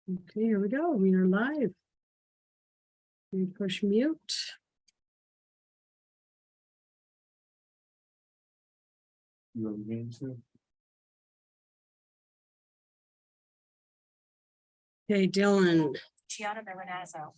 Okay, here we go. We are live. We push mute. You want me to? Okay, Dylan. Gianna Milanazzo.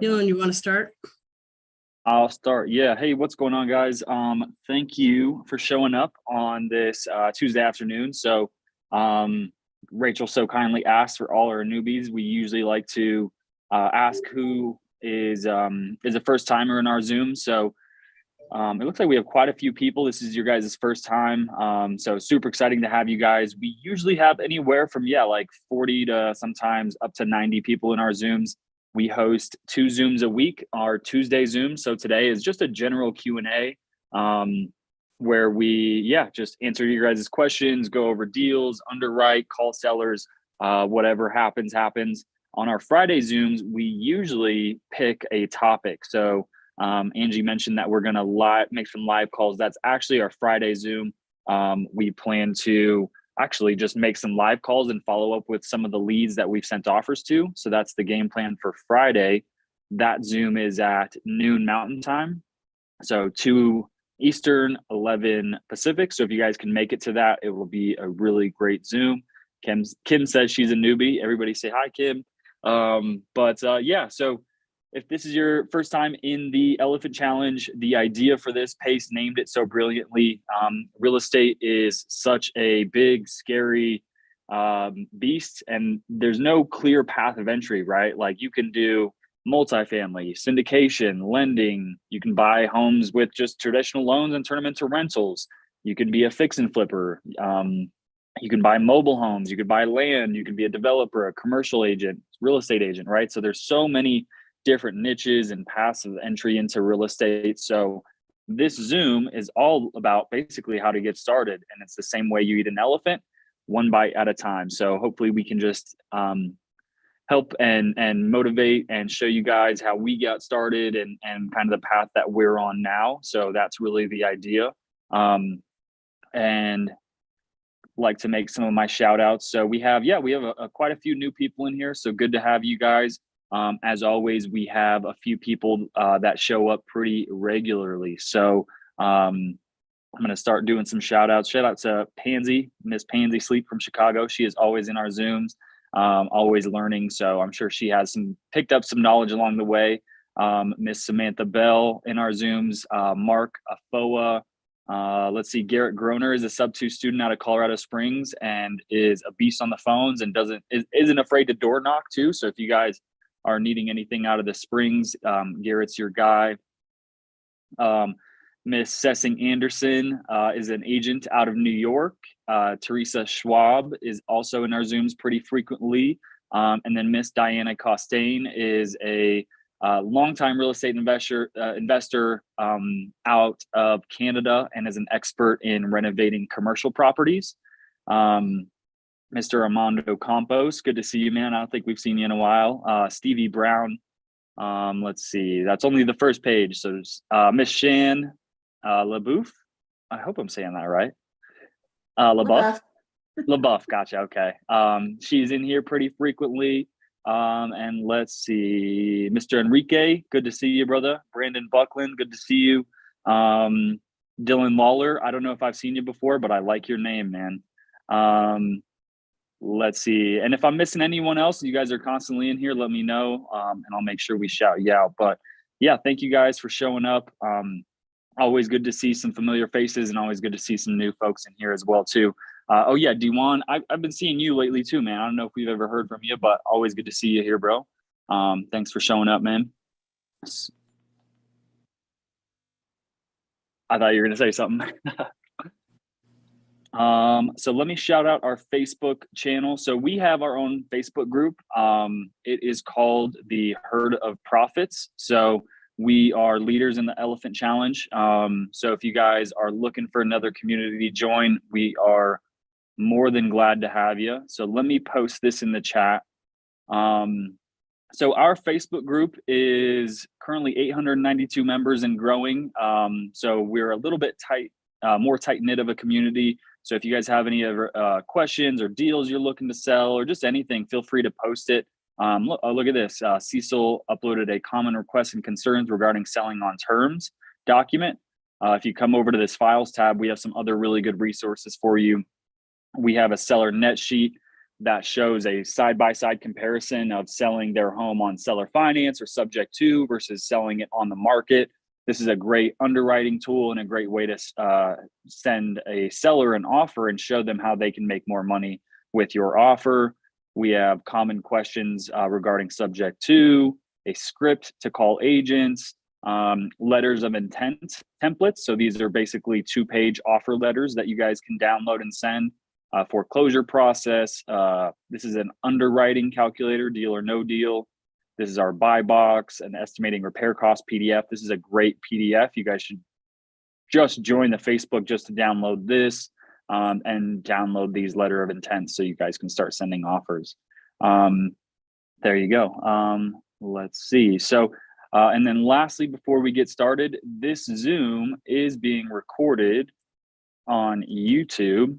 Dylan, you want to start? I'll start. Yeah. Hey, what's going on, guys? Thank you for showing up on this Tuesday afternoon. So, Rachel so kindly asked for all our newbies. We usually like to ask who is a first timer in our Zoom. So, it looks like we have quite a few people. This is your guys' first time. So super exciting to have you guys. We usually have anywhere from, like 40 to sometimes up to 90 people in our Zooms. We host 2 Zooms a week, our Tuesday Zoom. So today is just a general Q&A where we, just answer your guys' questions, go over deals, underwrite, call sellers, whatever happens. On our Friday Zooms, we usually pick a topic. So Angie mentioned that we're going to make some live calls. That's actually our Friday Zoom. We plan to actually just make some live calls and follow up with some of the leads that we've sent offers to. So that's the game plan for Friday. That Zoom is at noon Mountain Time. So 2 Eastern, 11 Pacific. So if you guys can make it to that, it will be a really great Zoom. Kim says she's a newbie. Everybody say hi, Kim. So if this is your first time in the Elephant Challenge, the idea for this, Pace named it so brilliantly. Real estate is such a big, scary beast, and there's no clear path of entry, right? Like you can do multifamily, syndication, lending. You can buy homes with just traditional loans and turn them into rentals. You can be a fix and flipper. You can buy mobile homes. You could buy land. You can be a developer, a commercial agent, real estate agent, right? So there's so many different niches and paths of entry into real estate. So this Zoom is all about basically how to get started. And it's the same way you eat an elephant, one bite at a time. So hopefully we can just help and motivate and show you guys how we got started and kind of the path that we're on now. So that's really the idea. And like to make some of my shout outs. So we have quite a few new people in here. So good to have you guys. As always, we have a few people that show up pretty regularly. So I'm going to start doing some shout outs. Shout out to Pansy, Miss Pansy Sleep from Chicago. She is always in our Zooms, always learning. So I'm sure she has picked up some knowledge along the way. Miss Samantha Bell in our Zooms, Mark Afoa. Let's see, Garrett Groner is a sub-2 student out of Colorado Springs and is a beast on the phones and isn't afraid to door knock too. So if you guys are needing anything out of the Springs, Garrett's your guy. Miss Sessing Anderson is an agent out of New York. Teresa Schwab is also in our Zooms pretty frequently. And then Miss Diana Costain is a longtime real estate investor out of Canada and is an expert in renovating commercial properties. Mr. Armando Campos, good to see you, man. I don't think we've seen you in a while. Stevie Brown. Let's see. That's only the first page. So Miss Shan LaBeouf. I hope I'm saying that right. LaBeouf. LaBeouf. Gotcha. Okay. She's in here pretty frequently. And let's see, Mr. Enrique, good to see you, brother. Brandon Buckland, good to see you. Dylan Lawler, I don't know if I've seen you before, but I like your name, man. Let's see. And if I'm missing anyone else, you guys are constantly in here, let me know, and I'll make sure we shout you out. But yeah, thank you guys for showing up. Always good to see some familiar faces and always good to see some new folks in here as well too. Dewan, I've been seeing you lately too, man. I don't know if we've ever heard from you, but always good to see you here, bro. Thanks for showing up, man. I thought you were going to say something. So let me shout out our Facebook channel. So we have our own Facebook group. It is called the Herd of Prophets. So we are leaders in the Elephant Challenge. So if you guys are looking for another community to join, we are more than glad to have you. So let me post this in the chat. So our Facebook group is currently 892 members and growing. So we're a little bit tight, more tight knit of a community. So if you guys have any other questions or deals you're looking to sell or just anything, feel free to post it. Look at this. Cecil uploaded a common requests and concerns regarding selling on terms document. If you come over to this files tab, we have some other really good resources for you. We have a seller net sheet that shows a side-by-side comparison of selling their home on seller finance or subject to versus selling it on the market. This is a great underwriting tool and a great way to send a seller an offer and show them how they can make more money with your offer. We have common questions regarding subject to, a script to call agents, letters of intent templates. So these are basically 2-page offer letters that you guys can download and send. Foreclosure process. This is an underwriting calculator, deal or no deal. This is our buy box, an estimating repair cost PDF. This is a great PDF. You guys should just join the Facebook just to download this and download these letter of intent so you guys can start sending offers. There you go. Let's see. So, and then lastly, before we get started, this Zoom is being recorded on YouTube.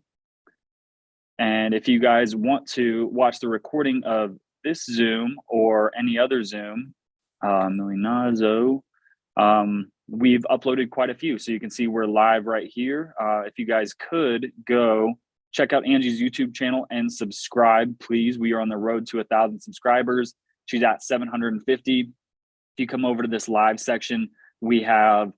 And if you guys want to watch the recording of this Zoom or any other Zoom, we've uploaded quite a few. So you can see we're live right here. If you guys could go check out Angie's YouTube channel and subscribe, please. We are on the road to 1,000 subscribers. She's at 750. If you come over to this live section, we have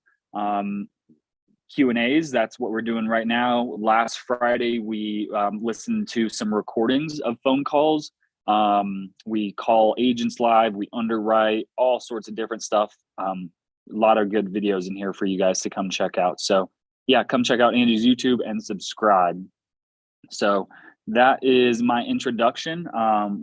Q&As. That's what we're doing right now. Last Friday, we listened to some recordings of phone calls. We call agents live, we underwrite, all sorts of different stuff. A lot of good videos in here for you guys to come check out. So yeah, come check out Angie's YouTube and subscribe. So that is my introduction.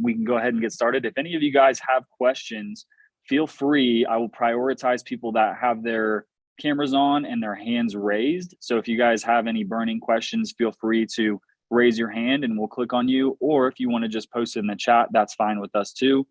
We can go ahead and get started. If any of you guys have questions, feel free. I will prioritize people that have their cameras on and their hands raised. So if you guys have any burning questions, feel free to raise your hand and we'll click on you. Or if you want to just post it in the chat, that's fine with us too.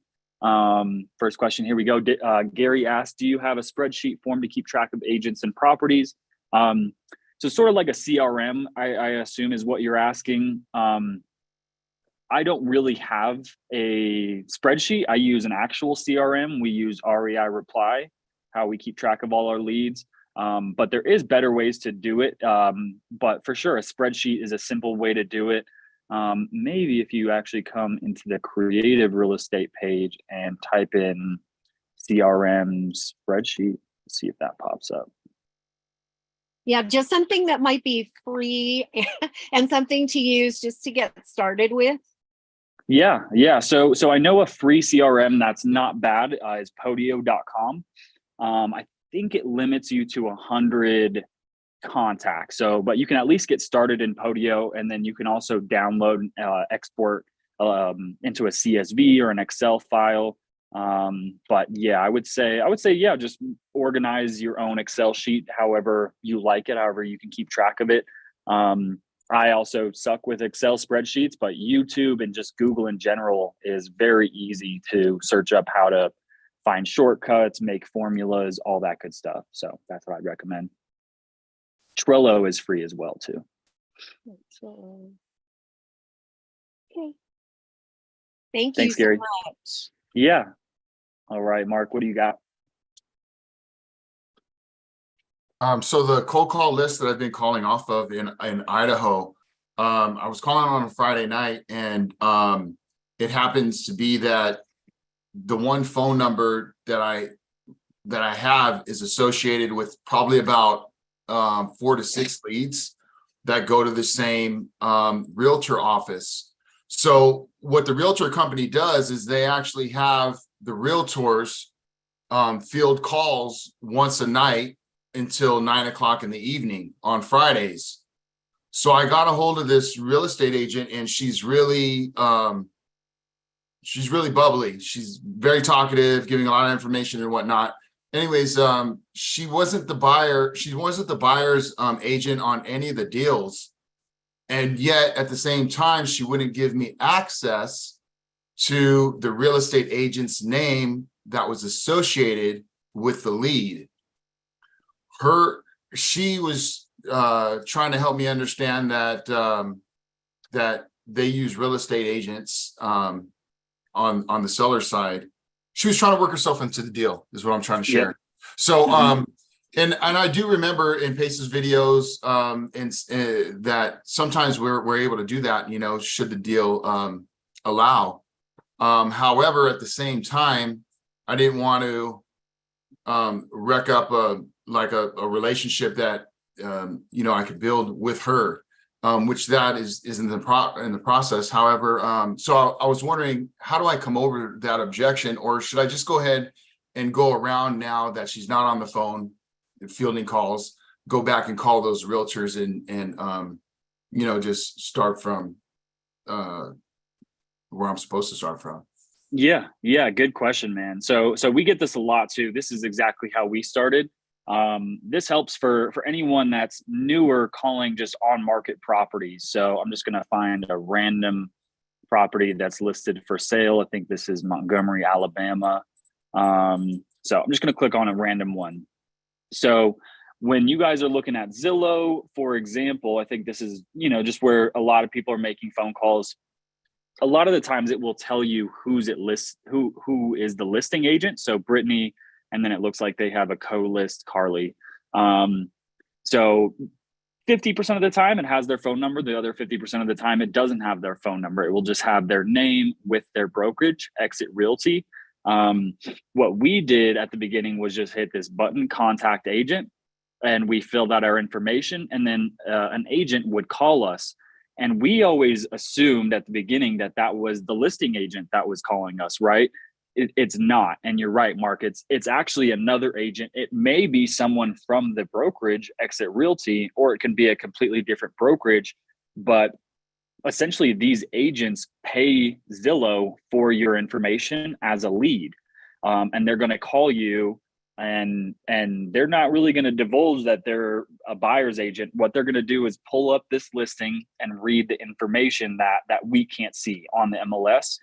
First question, here we go. Gary asked, do you have a spreadsheet form to keep track of agents and properties? So sort of like a CRM, I assume is what you're asking. I don't really have a spreadsheet. I use an actual CRM. We use REI Reply, how we keep track of all our leads. But there is better ways to do it. But for sure, a spreadsheet is a simple way to do it. Maybe if you actually come into the creative real estate page and type in CRM spreadsheet, see if that pops up. Yeah, just something that might be free and something to use just to get started with. Yeah. So I know a free CRM that's not bad is podio.com. I think it limits you to 100 contacts. So, but you can at least get started in Podio, and then you can also download, export into a CSV or an Excel file. But yeah, I would say, yeah, just organize your own Excel sheet, however you like it, however you can keep track of it. I also suck with Excel spreadsheets, but YouTube and just Google in general is very easy to search up how to find shortcuts, make formulas, all that good stuff. So that's what I'd recommend. Trello is free as well too. Okay. Thanks, you Gary. So much. Yeah. All right, Mark, what do you got? So the cold call list that I've been calling off of in Idaho, I was calling on a Friday night, and it happens to be that the one phone number that I have is associated with probably about 4 to 6 leads that go to the same realtor office. So what the realtor company does is they actually have the realtors field calls once a night until 9 o'clock in the evening on Fridays. So I got a hold of this real estate agent, and she's really bubbly. She's very talkative, giving a lot of information and whatnot. Anyways, she wasn't the buyer's agent on any of the deals. And yet at the same time, she wouldn't give me access to the real estate agent's name that was associated with the lead. She was trying to help me understand that that they use real estate agents on the seller side. She was trying to work herself into the deal, is what I'm trying to share. Yep. So and I do remember in Pace's videos that sometimes we're able to do that, you know, should the deal allow. However, at the same time, I didn't want to wreck up a relationship that you know, I could build with her, which that is in the process. However, so I was wondering, how do I come over that objection, or should I just go ahead and go around now that she's not on the phone and fielding calls, go back and call those realtors and you know, just start from where I'm supposed to start from? Yeah, good question, man. So we get this a lot too. This is exactly how we started. This helps for anyone that's newer calling just on market properties. So I'm just going to find a random property that's listed for sale. I think this is Montgomery, Alabama. So I'm just going to click on a random one. So when you guys are looking at Zillow, for example, I think this is, you know, just where a lot of people are making phone calls. A lot of the times it will tell you who is the listing agent. So Brittany, and then it looks like they have a co-list, Carly. So 50% of the time it has their phone number. The other 50% of the time it doesn't have their phone number. It will just have their name with their brokerage, Exit Realty. What we did at the beginning was just hit this button, contact agent, and we filled out our information, and then an agent would call us. And we always assumed at the beginning that that was the listing agent that was calling us, right? It's not. And you're right, Mark. It's actually another agent. It may be someone from the brokerage, Exit Realty, or it can be a completely different brokerage. But essentially, these agents pay Zillow for your information as a lead. And they're going to call you, and they're not really going to divulge that they're a buyer's agent. What they're going to do is pull up this listing and read the information that we can't see on the MLS.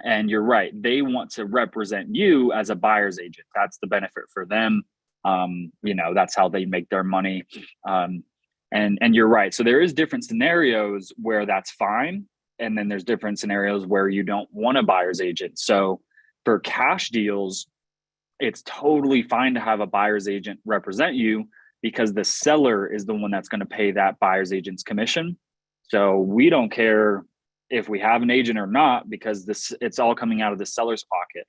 And you're right, they want to represent you as a buyer's agent. That's the benefit for them. You know, that's how they make their money. And you're right. So there is different scenarios where that's fine. And then there's different scenarios where you don't want a buyer's agent. So for cash deals, it's totally fine to have a buyer's agent represent you, because the seller is the one that's going to pay that buyer's agent's commission. So we don't care if we have an agent or not, because it's all coming out of the seller's pocket.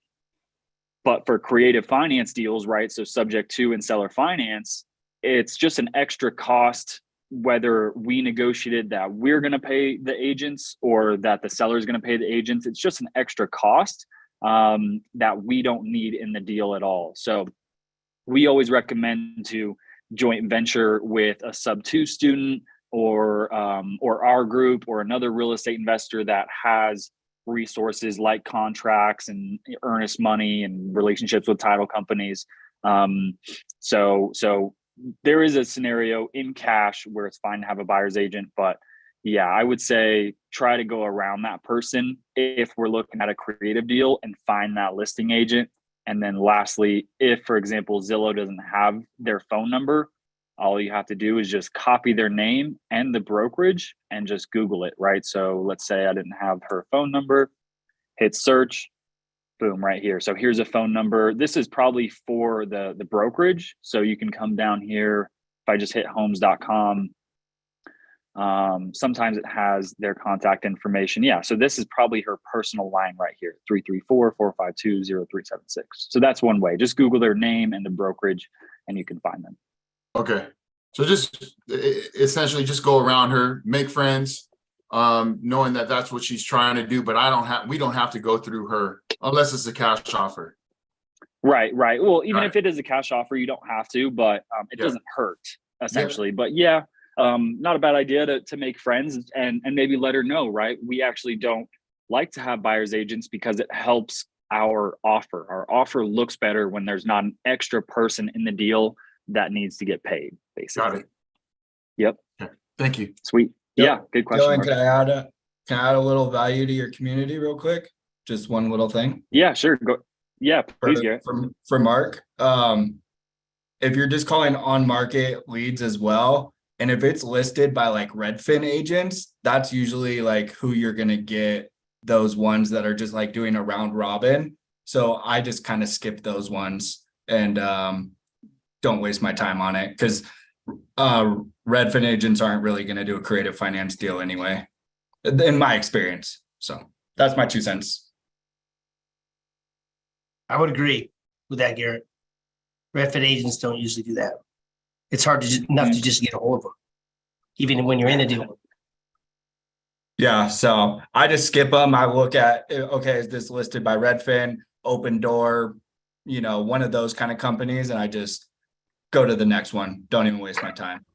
But for creative finance deals, right, so subject to and seller finance, it's just an extra cost, whether we negotiated that we're going to pay the agents or that the seller is going to pay the agents. It's just an extra cost that we don't need in the deal at all. So we always recommend to joint venture with a sub-2 student, or our group, or another real estate investor that has resources like contracts and earnest money and relationships with title companies. So there is a scenario in cash where it's fine to have a buyer's agent, but yeah, I would say try to go around that person if we're looking at a creative deal, and find that listing agent. And then lastly, if, for example, Zillow doesn't have their phone number, all you have to do is just copy their name and the brokerage and just Google it, right? So let's say I didn't have her phone number, hit search, boom, right here. So here's a phone number. This is probably for the brokerage. So you can come down here. If I just hit homes.com, sometimes it has their contact information. Yeah. So this is probably her personal line right here, 334-452-0376. So that's one way. Just Google their name and the brokerage and you can find them. Okay. So just essentially just go around her, make friends, knowing that that's what she's trying to do, but we don't have to go through her unless it's a cash offer. Right. Well, even if it is a cash offer, you don't have to, but it doesn't hurt essentially. But yeah, not a bad idea to make friends and maybe let her know, right? We actually don't like to have buyer's agents because it helps our offer. Our offer looks better when there's not an extra person in the deal that needs to get paid, basically. Got it. Yep. Okay. Thank you. Sweet. Yeah, good question. Dylan, Mark. can I add a little value to your community real quick? Just one little thing. Yeah, sure. Go. Yeah, please, Garrett. For Mark. If you're just calling on market leads as well, and if it's listed by like Redfin agents, that's usually like who you're gonna get, those ones that are just like doing a round robin. So I just kind of skip those ones and don't waste my time on it, because Redfin agents aren't really gonna do a creative finance deal anyway, in my experience. So that's my 2 cents. I would agree with that, Garrett. Redfin agents don't usually do that. It's hard enough to just get a hold of them, even when you're in a deal. Yeah, so I just skip them. I look at, okay, is this listed by Redfin, Open Door, one of those kind of companies, and I just go to the next one. Don't even waste my time.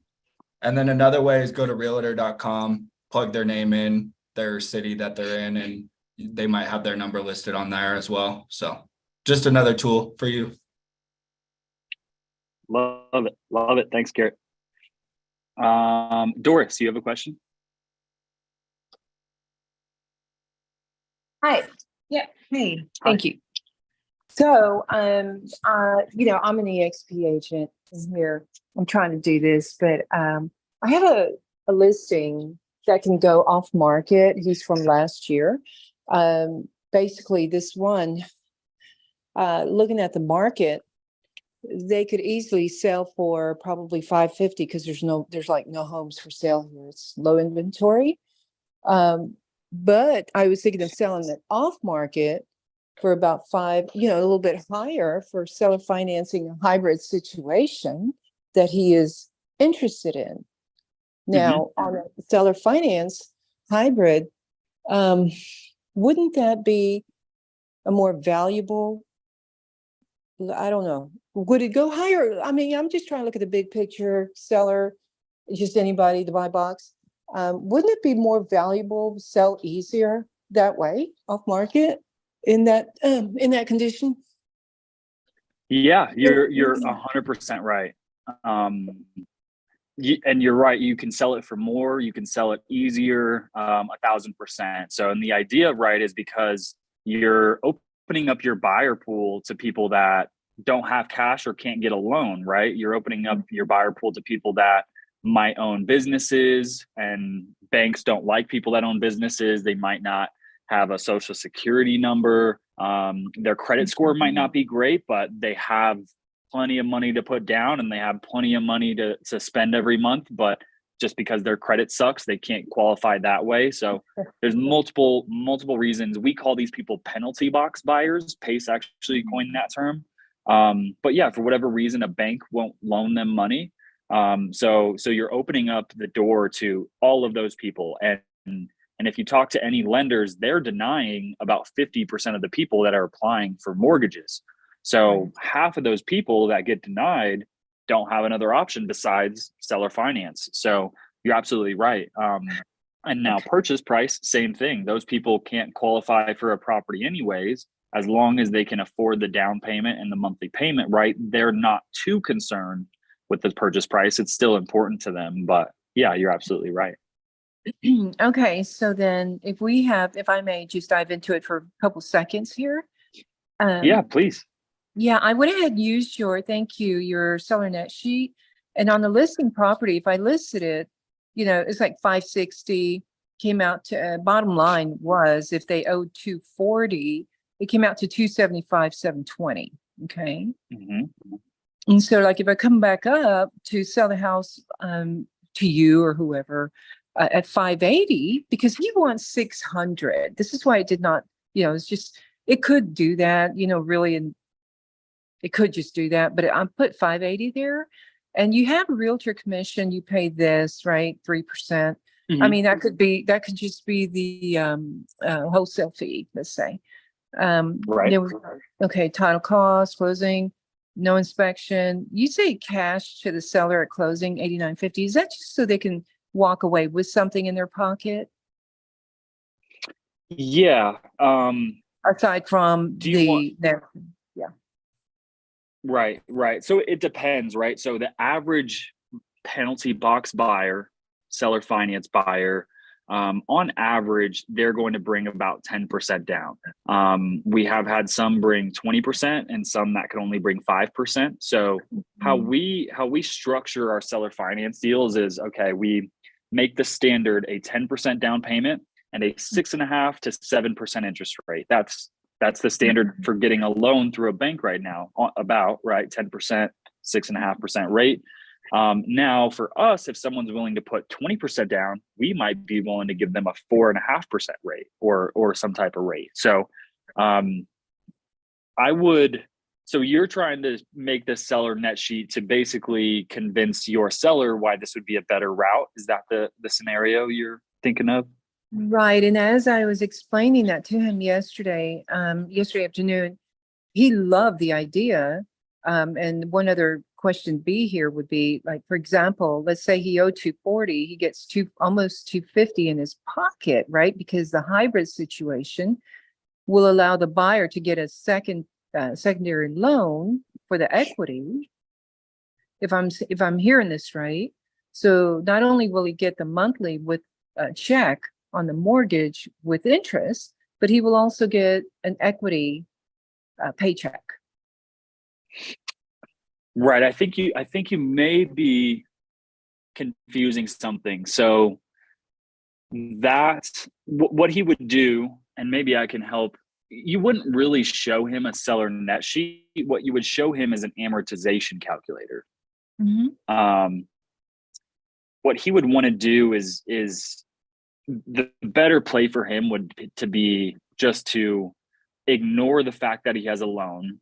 And then another way is go to realtor.com, plug their name in, their city that they're in, and they might have their number listed on there as well. So just another tool for you. Love it. Love it. Thanks, Garrett. Doris, you have a question? Hi. Yeah. Hey, thank you. So, I'm an EXP agent here. I'm trying to do this, but I have a listing that can go off market. He's from last year. Basically, this one, looking at the market, they could easily sell for probably $550 because there's like no homes for sale here. It's low inventory. But I was thinking of selling it off market for about $5, a little bit higher for seller financing a hybrid situation that he is interested in. Now, on a seller finance hybrid, wouldn't that be a more valuable? I don't know. Would it go higher? I mean, I'm just trying to look at the big picture. Seller, just anybody to buy box. Wouldn't it be more valuable, sell easier that way off market in that condition? Yeah, you're 100% right. And you're right. You can sell it for more. You can sell it easier, 1,000%. So, and the idea, right, is because you're opening up your buyer pool to people that don't have cash or can't get a loan, right? You're opening up your buyer pool to people that might own businesses, and banks don't like people that own businesses. They might not have a social security number. Their credit score might not be great, but they have plenty of money to put down and they have plenty of money to spend every month. But just because their credit sucks, they can't qualify that way. So there's multiple reasons. We call these people penalty box buyers. Pace actually coined that term. But yeah, for whatever reason, a bank won't loan them money. So you're opening up the door to all of those people. And if you talk to any lenders, they're denying about 50% of the people that are applying for mortgages. So half of those people that get denied don't have another option besides seller finance. So you're absolutely right. And now purchase price, same thing. Those people can't qualify for a property anyways, as long as they can afford the down payment and the monthly payment, right? They're not too concerned with the purchase price. It's still important to them, but yeah, you're absolutely right. Okay, so then if I may just dive into it for a couple seconds here. Yeah, please. Yeah, I went ahead and used your seller net sheet. And on the listing property, if I listed it, it's like 560, came out to bottom line was if they owed 240, it came out to 275, 720. Okay. And so like if I come back up to sell the house to you or whoever at 580, because he wants 600. This is why it did not, it's just, it could do that, really, and it could just do that, but I put 580 there. And you have a realtor commission, you pay this, right? 3%. I mean, that could just be the wholesale fee, let's say. Right. Okay, title costs, closing. no inspection. You say cash to the seller at closing, 89.50. Is that just so they can walk away with something in their pocket? Yeah. Aside from Do you want- yeah. Right. So it depends, right? So the average penalty box buyer, seller finance buyer, on average, they're going to bring about 10% down. We have had some bring 20% and some that can only bring 5%. So how we structure our seller finance deals is, okay, we make the standard a 10% down payment and a 6.5% to 7% interest rate. That's the standard for getting a loan through a bank right now, about right 10%, 6.5% rate. Now for us, if someone's willing to put 20% down, we might be willing to give them a 4.5% rate or some type of rate. So so you're trying to make this seller net sheet to basically convince your seller why this would be a better route. Is that the scenario you're thinking of? Right. And as I was explaining that to him yesterday afternoon, he loved the idea. And one other question B here would be, like, for example, let's say he owed 240, he gets almost 250 in his pocket, right? Because the hybrid situation will allow the buyer to get a secondary loan for the equity. If I'm hearing this right. So not only will he get the monthly with a check on the mortgage with interest, but he will also get an equity paycheck. Right. I think you may be confusing something. So that's what he would do, and maybe I can help. You wouldn't really show him a seller net sheet. What you would show him is an amortization calculator. What he would want to do is the better play for him would be just to ignore the fact that he has a loan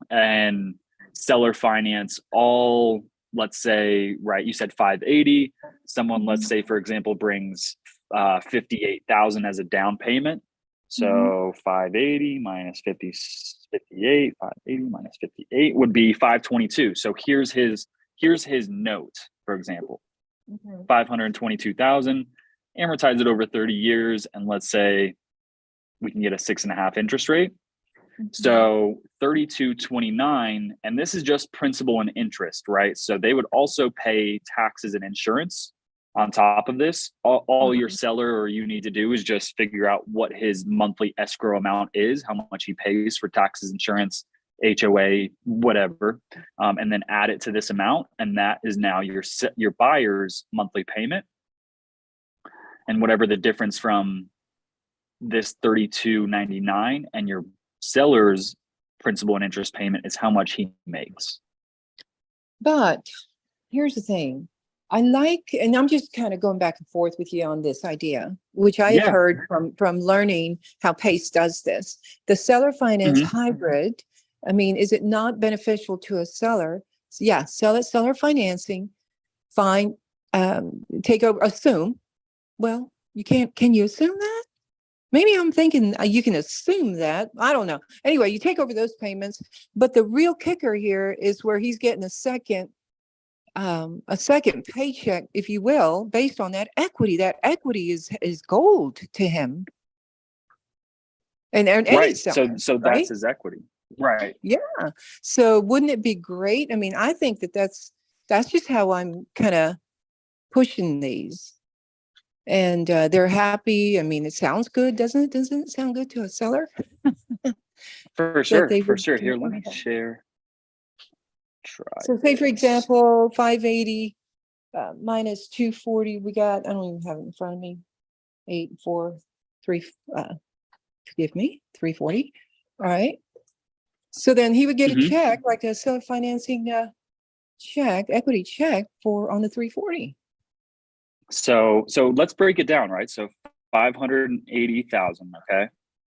and seller finance all, let's say, right, you said 580. Someone, let's say, for example, brings 58,000 as a down payment. So 580 minus 58, 580 minus 58 would be 522. So here's his note, for example. 522,000, amortize it over 30 years, and let's say we can get a 6.5 interest rate. So 3229, and this is just principal and interest, right? So they would also pay taxes and insurance on top of this. All your seller or you need to do is just figure out what his monthly escrow amount is, how much he pays for taxes, insurance, HOA, whatever, and then add it to this amount, and that is now your buyer's monthly payment. And whatever the difference from this 3299 and your seller's principal and interest payment is how much he makes. But here's the thing. And I'm just kind of going back and forth with you on this idea, which I have heard from learning how PACE does this. The seller finance hybrid, I mean, is it not beneficial to a seller? Yeah, seller financing, fine, take over, assume. Well, can you assume that? Maybe I'm thinking you can assume that. I don't know. Anyway, you take over those payments, but the real kicker here is where he's getting a second paycheck, if you will, based on that equity. That equity is gold to him. And right. Seller, so right? that's his equity. Right. Yeah. So wouldn't it be great? I mean, I think that's just how I'm kind of pushing these. And they're happy. I mean, it sounds good, doesn't it? Doesn't it sound good to a seller? For sure. Here, let me share. So say, for example, 580 minus 240, we got, I don't even have it in front of me, 340. All right. So then he would get a check, like a seller financing check, equity check on the 340. So let's break it down, right? So 580,000, okay?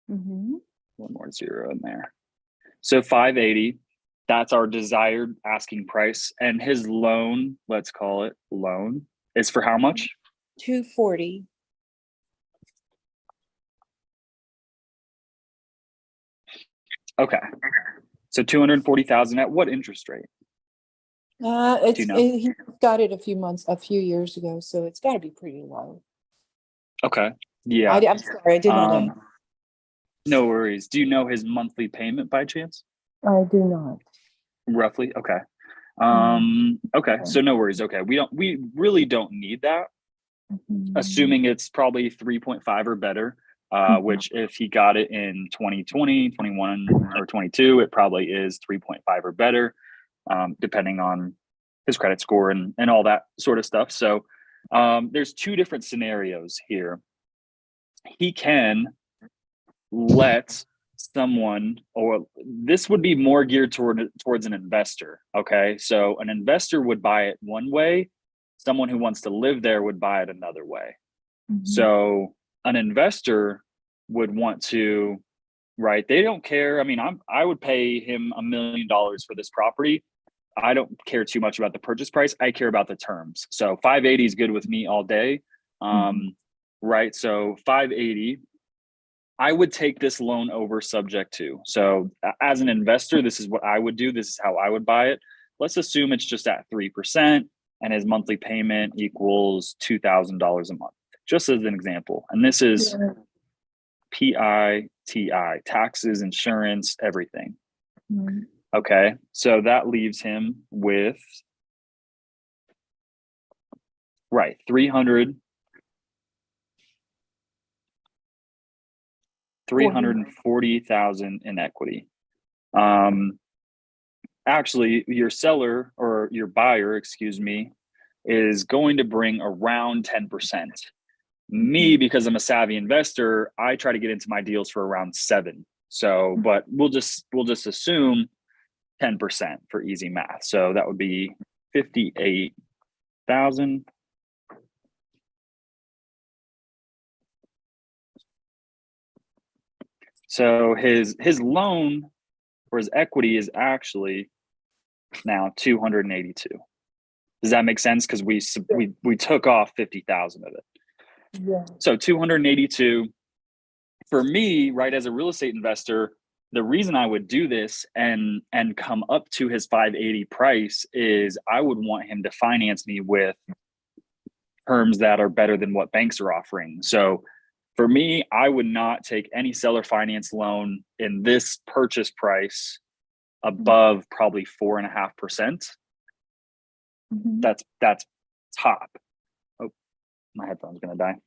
One more zero in there. So 580, that's our desired asking price. And his loan, let's call it loan, is for how much? 240. Okay. So 240,000 at what interest rate? It's, know? he got it a few years ago, so it's gotta be pretty low. Okay. Yeah. I'm sorry, I did not know. No worries. Do you know his monthly payment by chance? I do not. Roughly? Okay. Mm-hmm. Okay. So no worries. Okay. We really don't need that. Mhm. Assuming it's probably 3.5 or better, which if he got it in 2020, 21, or 22, it probably is 3.5 or better, depending on his credit score and all that sort of stuff. So there's two different scenarios here. He can let someone, or this would be more geared towards an investor. Okay. So an investor would buy it one way. Someone who wants to live there would buy it another way. Mhm. So an investor would want to, right? They don't care. I mean, I would pay him $1 million for this property. I don't care too much about the purchase price. I care about the terms. So 580 is good with me all day. Right. So 580, I would take this loan over subject to. So as an investor, this is what I would do. This is how I would buy it. Let's assume it's just at 3% and his monthly payment equals $2,000 a month, just as an example. And this is PITI, taxes, insurance, everything. Mhm. Okay. So that leaves him with, right, 340,000 in equity. Actually, your seller or your buyer, excuse me, is going to bring around 10%. Me, because I'm a savvy investor, I try to get into my deals for around 7. So, but we'll just assume 10% for easy math. So that would be 58,000. So his loan or his equity is actually now 282. Does that make sense? Because we took off 50,000 of it. Yeah. So 282 for me, right, as a real estate investor, the reason I would do this and come up to his 580 price is I would want him to finance me with terms that are better than what banks are offering. So for me, I would not take any seller finance loan in this purchase price above probably 4.5%. Mhm. That's top. Oh, my headphone's gonna die.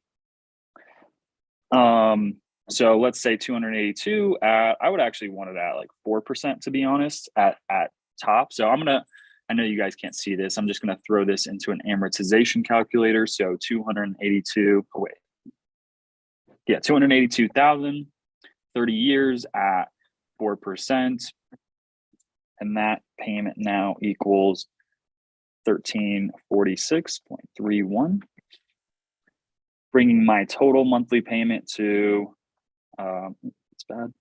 So let's say 282 at, I would actually want it at like 4%, to be honest, at top. So I know you guys can't see this. I'm just gonna throw this into an amortization calculator. So 282, oh wait. Yeah, 282,000, 30 years at 4%. And that payment now equals 1346.31, bringing my total monthly payment to, it's bad,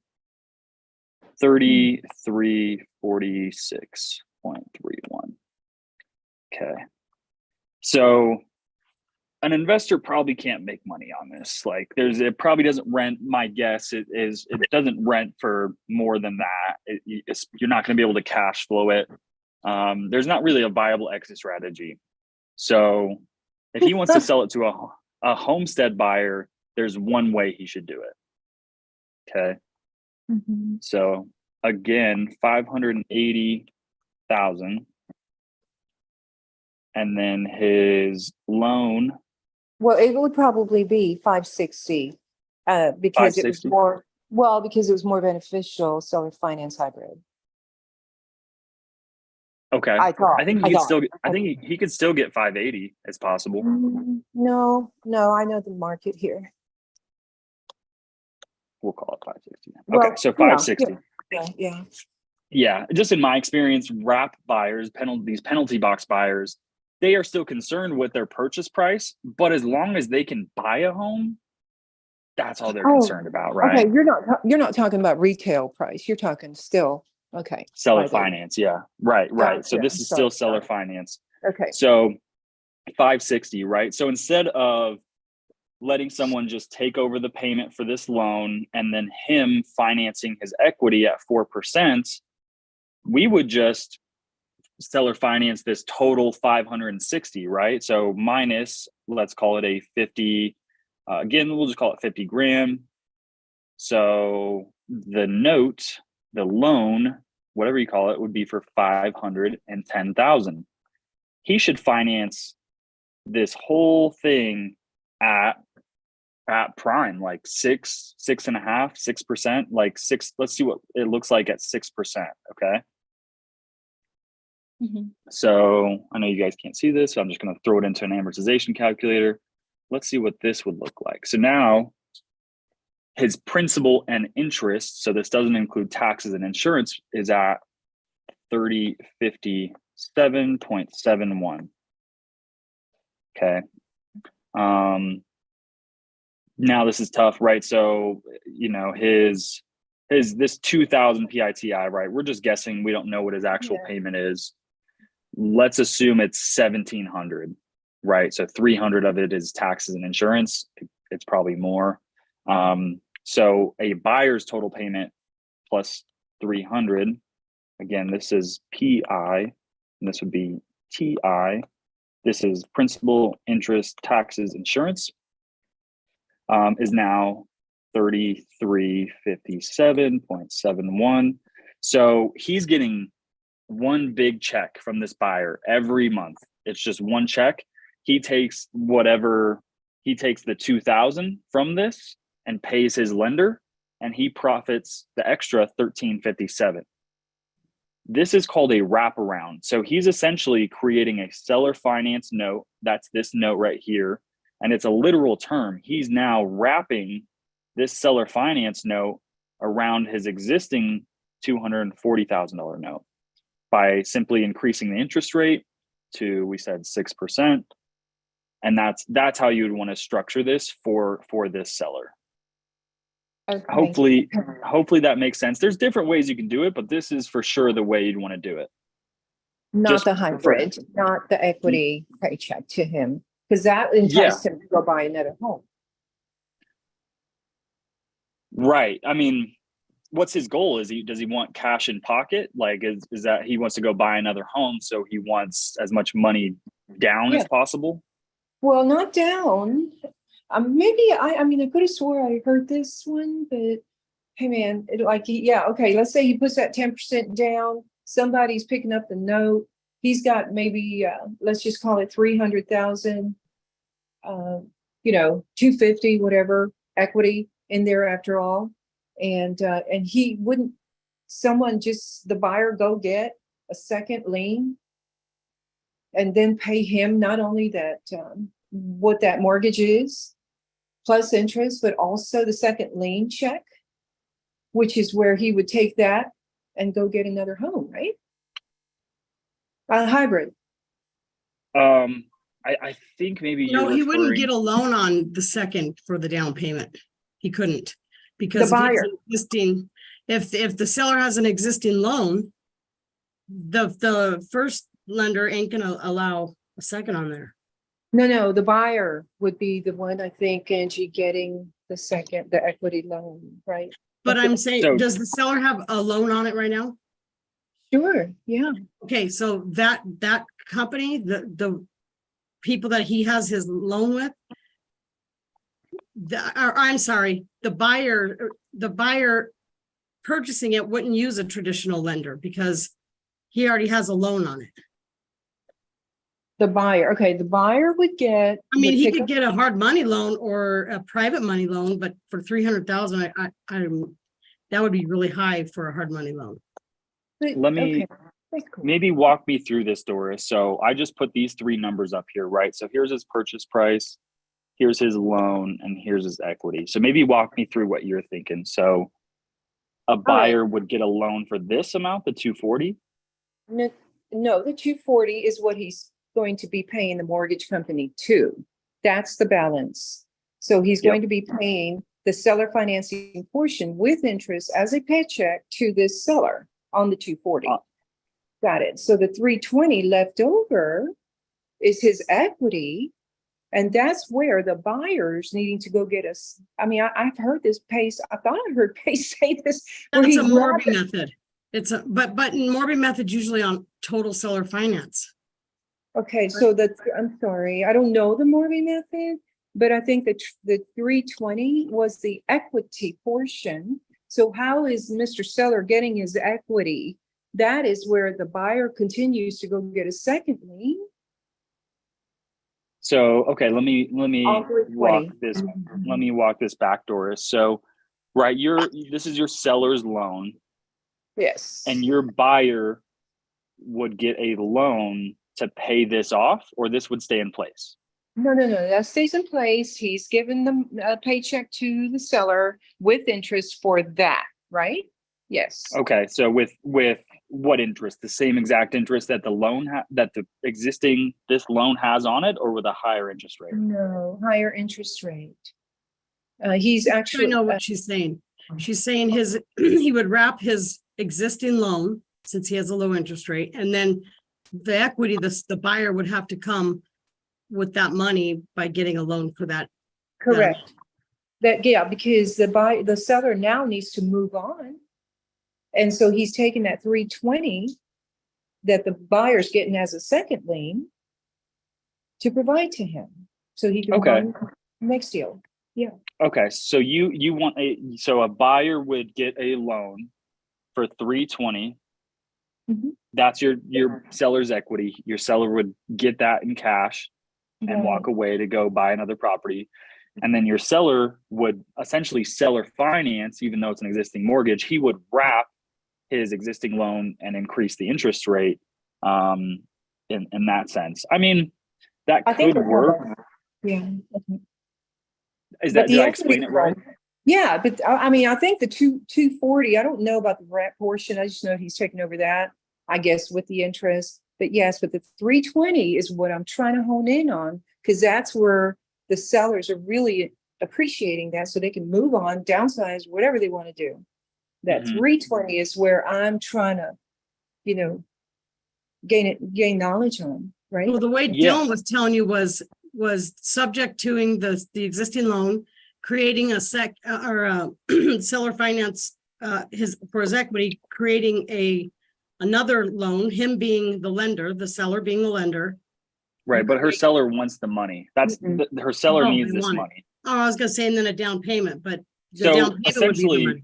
3346.31. Okay. So an investor probably can't make money on this. Like it probably doesn't rent. My guess it doesn't rent for more than that. You're not going to be able to cash flow it. There's not really a viable exit strategy. So if he wants to sell it to a homestead buyer, there's one way he should do it. Okay. Mhm. So again, 580,000. And then his loan. Well, it would probably be 560, because it was 560? because it was more beneficial seller finance hybrid. Okay. I thought. I think he could still get 580. It's possible. No, I know the market here. We'll call it 560. Well, Okay, so yeah, 560. Yeah. Yeah, just in my experience, wrap buyers, these penalty box buyers, they are still concerned with their purchase price, but as long as they can buy a home, that's all they're concerned about, right? Okay, you're not talking about retail price. You're talking still. Okay. Seller 580. finance, yeah. Right. So Gotcha. this is still seller finance. Okay. So 560, right? So instead of letting someone just take over the payment for this loan and then him financing his equity at 4%, we would just seller finance this total 560, right? So minus, let's call it a 50, again, we'll just call it 50 grand. So the note, the loan, whatever you call it, would be for 510,000. He should finance this whole thing at prime, like 6.5%, 6%, like 6. Let's see what it looks like at 6%. Okay. So I know you guys can't see this, so I'm just going to throw it into an amortization calculator. Let's see what this would look like. So now his principal and interest, so this doesn't include taxes and insurance, is at 3057.71. Okay. Now this is tough, right? So, you know, his this 2000 PITI, right? We're just guessing. We don't know what his actual payment is. Let's assume it's 1700, right? So 300 of it is taxes and insurance. It's probably more. So a buyer's total payment plus 300. Again, this is PI, and this would be TI. This is principal, interest, taxes, insurance. Is now 3357.71. So he's getting one big check from this buyer every month. It's just one check. He takes the 2,000 from this and pays his lender, and he profits the extra 1357. This is called a wraparound. So he's essentially creating a seller finance note. That's this note right here. And it's a literal term. He's now wrapping this seller finance note around his existing $240,000 note by simply increasing the interest rate to, we said 6%. And that's how you would want to structure this for this seller. Okay. Hopefully that makes sense. There's different ways you can do it, but this is for sure the way you'd want to do it. Not Just the hybrid, not the equity paycheck to him, because that enticed him to go buy another home. Right. I mean, what's his goal? Does he want cash in pocket? Like, is that he wants to go buy another home, so he wants as much money down as possible? Well, not down. Maybe I mean, I could have swore I heard this one, but hey, man, okay. Let's say he puts that 10% down. Somebody's picking up the note. He's got maybe let's just call it 300,000. 250, whatever equity in there after all, and he wouldn't. The buyer go get a second lien, and then pay him not only that what that mortgage is plus interest, but also the second lien check, which is where he would take that and go get another home, right? Hybrid. I think maybe No, he wouldn't get a loan on the second for the down payment. He couldn't, because The buyer. if the seller has an existing loan, the first lender ain't gonna allow a second on there. No, the buyer would be the one, I think, Angie, getting the equity loan, right? But I'm saying, So- does the seller have a loan on it right now? Sure, yeah. Okay, so that company, the people that he has his loan with, the buyer purchasing it wouldn't use a traditional lender because he already has a loan on it. The buyer, okay, the buyer would get. I mean, would he pick could up- get a hard money loan or a private money loan, but for 300,000, that would be really high for a hard money loan. Let me- okay, that's cool. maybe walk me through this, Doris. So I just put these three numbers up here, right? So here's his purchase price, here's his loan, and here's his equity. So maybe walk me through what you're thinking. So a buyer would get a loan for this amount, the 240? No, the 240 is what he's going to be paying the mortgage company to. That's the balance. So he's going to be paying the seller financing portion with interest as a paycheck to this seller on the 240. Got it. So the 320 left over is his equity. And that's where the buyer's needing to go get us. I mean, I've heard this Pace. I thought I heard Pace say this. where That's he a grabbed Morby method. It's a, but in Morby method's usually on total seller finance. Okay, so that's, I'm sorry, I don't know the Morby method, but I think that the 320 was the equity portion. So how is Mr. Seller getting his equity? That is where the buyer continues to go get a second lien. So, okay, let me On walk 320. this, let me walk this back, Doris. So, right, this is your seller's loan, Yes. and your buyer would get a loan to pay this off, or this would stay in place. No, that stays in place. He's given them a paycheck to the seller with interest for that, right? Yes. Okay, so with what interest? The same exact interest that the loan that the existing this loan has on it, or with a higher interest rate? No, higher interest rate. He's I actually. know what she's saying. She's saying he would wrap his existing loan, since he has a low interest rate, and then the equity, the buyer would have to come with that money by getting a loan for that. Correct. That, yeah, because the seller now needs to move on. And so he's taking that 320 that the buyer's getting as a second lien to provide to him. So he can Okay. buy the next deal. Yeah. Okay, so you want a buyer would get a loan for 320. Mhm. That's your seller's equity. Your seller would get that in cash and walk away to go buy another property. And then your seller would essentially seller finance, even though it's an existing mortgage. He would wrap his existing loan and increase the interest rate in that sense. I mean, that I think could that's how work. Yeah. Okay. Did I explain it right? Yeah, but I mean, I think the 240, I don't know about the rent portion. I just know he's taking over that, I guess, with the interest. But yes, but the 320 is what I'm trying to hone in on, because that's where the sellers are really appreciating that, so they can move on, downsize, whatever they want to do. That Mhm. 320 is where I'm trying to, gain knowledge on, right? Well, the way Yeah. Dylan was telling you was subject to the existing loan, creating a seller finance, for his equity, creating another loan, him being the lender, the seller being the lender. Right, but her seller wants the money. That's her seller Oh, needs they this want it. money. Oh, I was gonna say, and then a down payment, but the So down payment would be the essentially, money.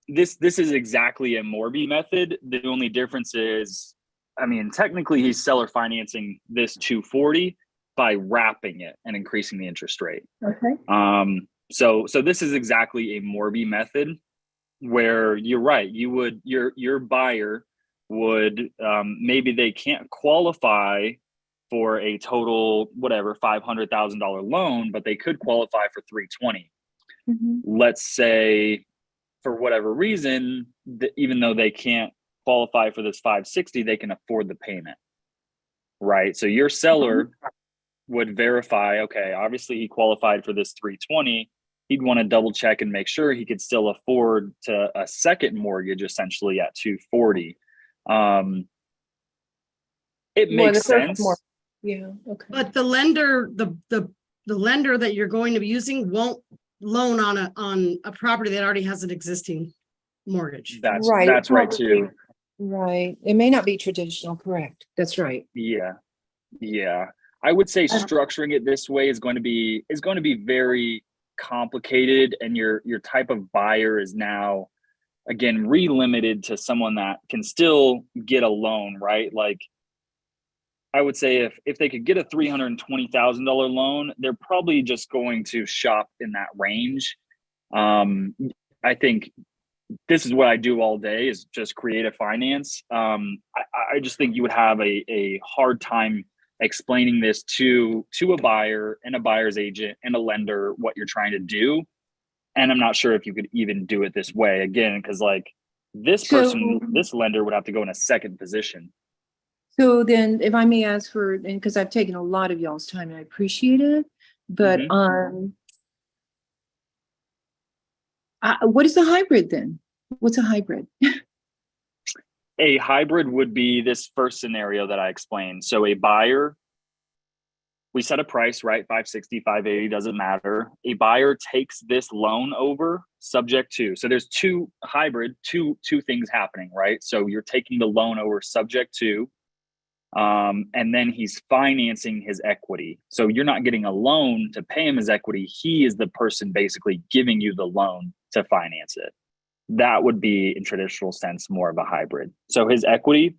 this is exactly a Morby method. The only difference is, I mean, technically he's seller financing this 240 by wrapping it and increasing the interest rate. Okay. So this is exactly a Morby method, where you're right. Your buyer would maybe they can't qualify for a total whatever $500,000 loan, but they could qualify for 320. Mhm. Let's say for whatever reason, even though they can't qualify for this 560, they can afford the payment, right? So your seller would verify, okay, obviously he qualified for this 320. He'd want to double check and make sure he could still afford to a second mortgage, essentially at 240. It Well, makes the first sense. more. Yeah. Okay. But the lender, the lender that you're going to be using won't loan on a property that already has an existing mortgage. That's Right. right too. Right. It may not be traditional, correct? That's right. Yeah. I would say structuring it this way is going to be very complicated, and your type of buyer is now again relimited to someone that can still get a loan, right? Like I would say if they could get a $320,000 loan, they're probably just going to shop in that range. I think this is what I do all day, is just creative finance. I just think you would have a hard time explaining this to a buyer and a buyer's agent and a lender what you're trying to do. And I'm not sure if you could even do it this way again, because like this lender would have to go in a second position. So then, if I may ask for, and because I've taken a lot of y'all's time and I appreciate it, but what is a hybrid then? What's a hybrid? A hybrid would be this first scenario that I explained. So a buyer we set a price, right? 560, 580, doesn't matter. A buyer takes this loan over subject to, so there's two things happening, right? So you're taking the loan over subject to, and then he's financing his equity. So you're not getting a loan to pay him his equity. He is the person basically giving you the loan to finance it. That would be, in traditional sense, more of a hybrid. So his equity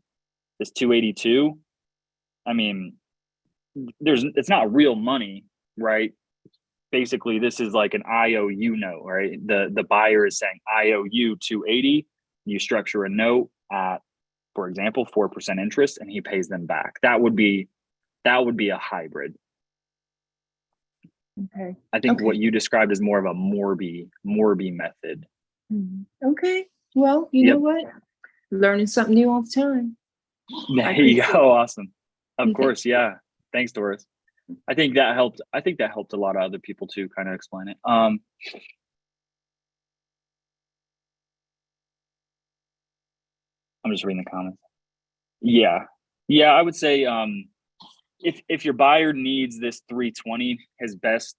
is 282. I mean, it's not real money, right? Basically, this is like an IOU note, right? The buyer is saying, I owe you 280. You structure a note at, for example, 4% interest, and he pays them back. That would be a hybrid. Okay. I think Okay. what you described is more of a Morby method. Okay. Well, you know what? Learning something new all the time. There you appreciate go. it. Awesome. Of Okay. course. Yeah. Thanks, Doris. I think that helped a lot of other people too, kind of explain it. I'm just reading the comments. Yeah. I would say if your buyer needs this 320, his best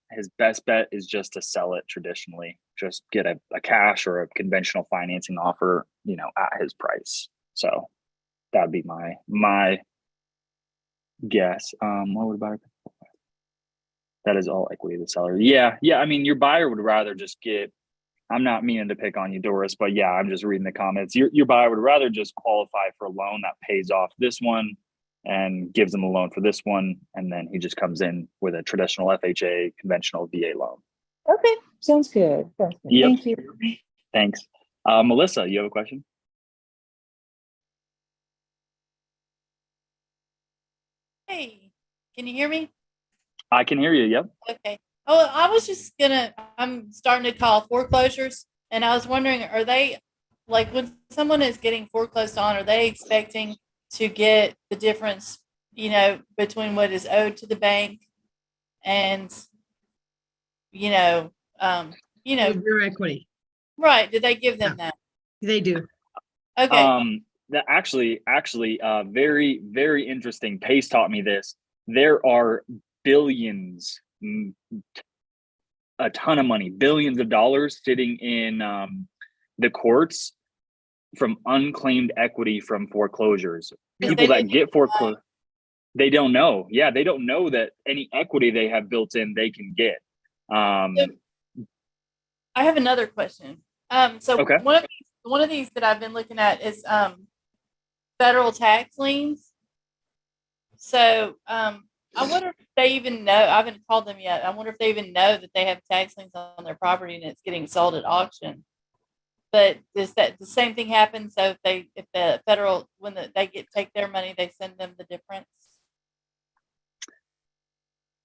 bet is just to sell it traditionally. Just get a cash or a conventional financing offer, at his price. So that'd be my guess. What would buyer? That is all equity of the seller. Yeah. I mean, your buyer would rather just get. I'm not meaning to pick on you, Doris, but yeah, I'm just reading the comments. Your buyer would rather just qualify for a loan that pays off this one and gives them a loan for this one, and then he just comes in with a traditional FHA conventional VA loan. Okay. Sounds good. Yep. Thank you. Thanks. Melissa, you have a question? Hey, can you hear me? I can hear you. Yep. Okay. Oh, I'm starting to call foreclosures, and I was wondering, are they, like, when someone is getting foreclosed on, are they expecting to get the difference, between what is owed to the bank and, With your equity. right? Did they give them that? They do. Okay. That actually, very, very interesting. Pace taught me this. There are billions, a ton of money, billions of dollars sitting in the courts from unclaimed equity from foreclosures. People that get foreclosed, they don't know. Yeah, they don't know that any equity they have built in, they can get. I have another question. So Okay. one of these that I've been looking at is federal tax liens. So I wonder if they even know. I haven't called them yet. I wonder if they even know that they have tax liens on their property and it's getting sold at auction. But does the same thing happen? So if the federal, when they take their money, they send them the difference.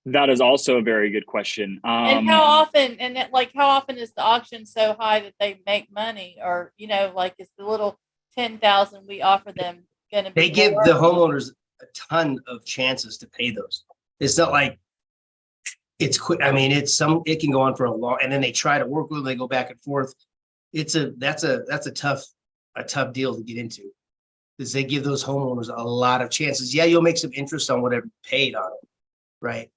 That is also a very good question. And how often? How often is the auction so high that they make money? Or is the little 10,000 we offer them going to be? They give the homeowners a ton of chances to pay those. It's not like it's quick. I mean, it can go on for a long, and then they try to work with them. They go back and forth. That's a tough deal to get into, because they give those homeowners a lot of chances. Yeah, you'll make some interest on whatever you paid on it, right?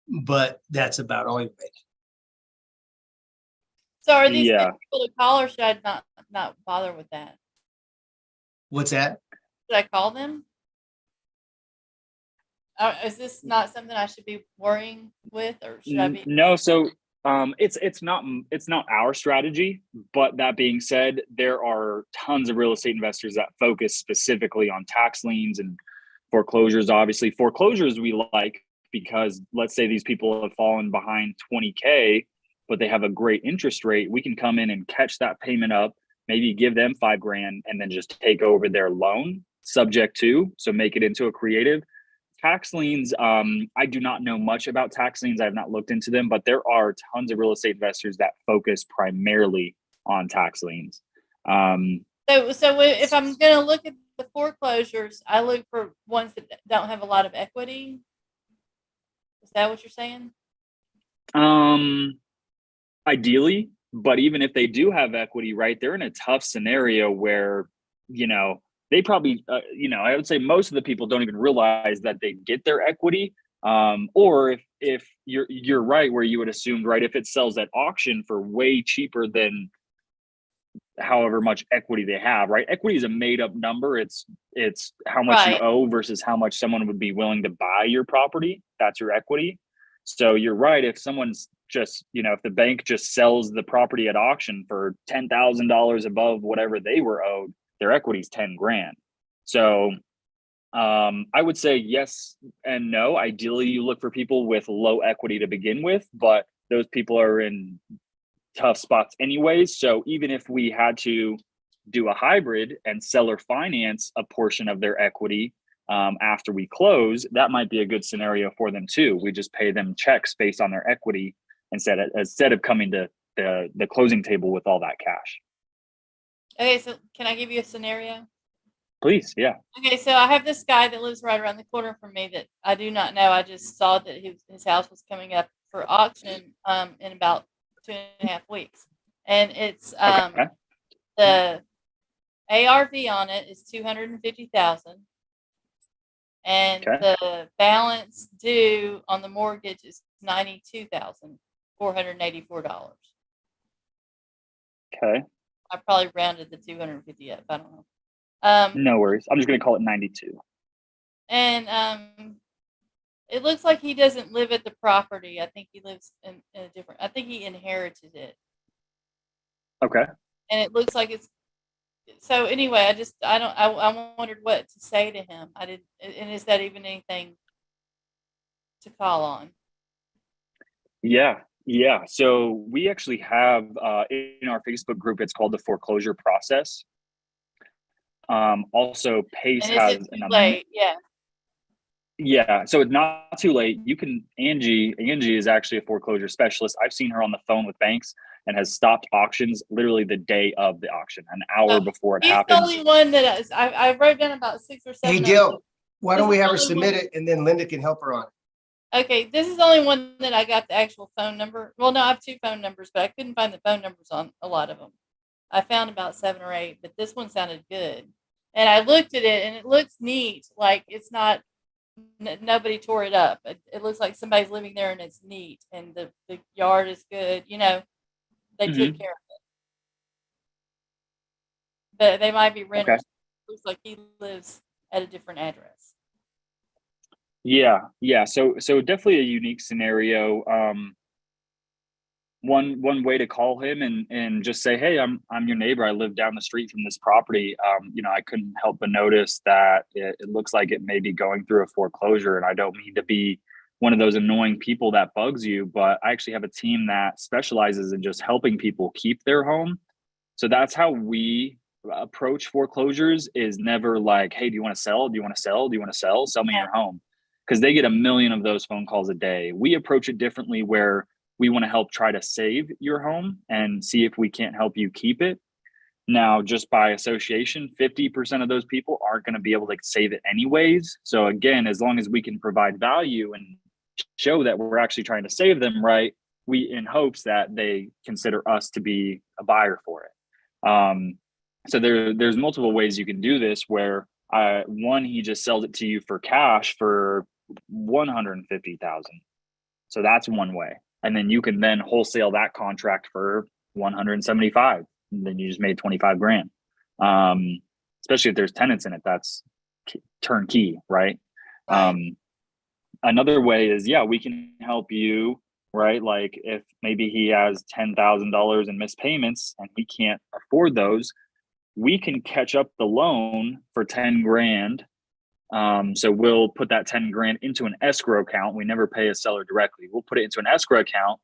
But that's about all you make. So are these good people to call, or should I not bother with that? What's that? Should I call them? Is this not something I should be worrying with, or should I be? No. So it's not our strategy, but that being said, there are tons of real estate investors that focus specifically on tax liens and foreclosures. Obviously, foreclosures we like because, let's say these people have fallen behind 20K, but they have a great interest rate. We can come in and catch that payment up, maybe give them $5,000 and then just take over their loan subject to, so make it into a creative. Tax liens, I do not know much about tax liens. I have not looked into them, but there are tons of real estate investors that focus primarily on tax liens. So if I'm going to look at the foreclosures, I look for ones that don't have a lot of equity. Is that what you're saying? Ideally, but even if they do have equity, right, they're in a tough scenario where, they probably, I would say most of the people don't even realize that they get their equity Or if you're right where you would assume, right, if it sells at auction for way cheaper than however much equity they have, right? Equity is a made up number. It's how much you Right. owe versus how much someone would be willing to buy your property. That's your equity. So you're right. If someone's just, if the bank just sells the property at auction for $10,000 above whatever they were owed, their equity is 10 grand. So I would say yes and no. Ideally, you look for people with low equity to begin with, but those people are in tough spots anyways. So even if we had to do a hybrid and seller finance a portion of their equity after we close, that might be a good scenario for them too. We just pay them checks based on their equity instead of coming to the closing table with all that cash. Okay, so can I give you a scenario? Please, yeah. Okay, so I have this guy that lives right around the corner from me that I do not know. I just saw that his house was coming up for auction in about 2.5 weeks. And it's Okay. the ARV on it is 250,000. And Okay. the balance due on the mortgage is $92,484. Okay. I probably rounded the 250 up. I don't know. No worries. I'm just going to call it 92. And it looks like he doesn't live at the property. I think he lives in a different, I think he inherited it. Okay. And it looks like so anyway, I wondered what to say to him. And is that even anything to call on? Yeah. Yeah. So we actually have in our Facebook group, it's called the foreclosure process. Also Pace And is has it too late? Yeah. Yeah, so it's not too late. You can Angie is actually a foreclosure specialist. I've seen her on the phone with banks and has stopped auctions literally the day of the auction, an hour before it He's the happens. only one that I wrote down about 6 or 7. Hey, Dil, why don't This we is have her the only submit one- it and then Linda can help her on it? Okay, this is the only one that I got the actual phone number. Well, no, I have 2 phone numbers, but I couldn't find the phone numbers on a lot of them. I found about 7 or 8, but this one sounded good. And I looked at it and it looks neat. Like it's not, nobody tore it up. It looks like somebody's living there and it's neat and the yard is good. They took care of it. But they might be renters. Okay. Looks like he lives at a different address. Yeah. So definitely a unique scenario. One way to call him and just say, hey, I'm your neighbor. I live down the street from this property. I couldn't help but notice that it looks like it may be going through a foreclosure, and I don't mean to be one of those annoying people that bugs you, but I actually have a team that specializes in just helping people keep their home. So that's how we approach foreclosures, is never like, hey, do you want to sell? Do you want to sell? Do you want to sell? Sell me your home. Because they get a million of those phone calls a day. We approach it differently, where we want to help try to save your home and see if we can't help you keep it. Now, just by association, 50% of those people aren't going to be able to save it anyways. So again, as long as we can provide value and show that we're actually trying to save them, right, we in hopes that they consider us to be a buyer for it. So there's multiple ways you can do this, where one, he just sells it to you for cash for 150,000. So that's one way. And then you can then wholesale that contract for 175. And then you just made 25 grand. Especially if there's tenants in it, that's turnkey, right? Right. Another way is, we can help you, right? Like if maybe he has $10,000 in missed payments and he can't afford those, we can catch up the loan for 10 grand. So we'll put that 10 grand into an escrow account. We never pay a seller directly. We'll put it into an escrow account,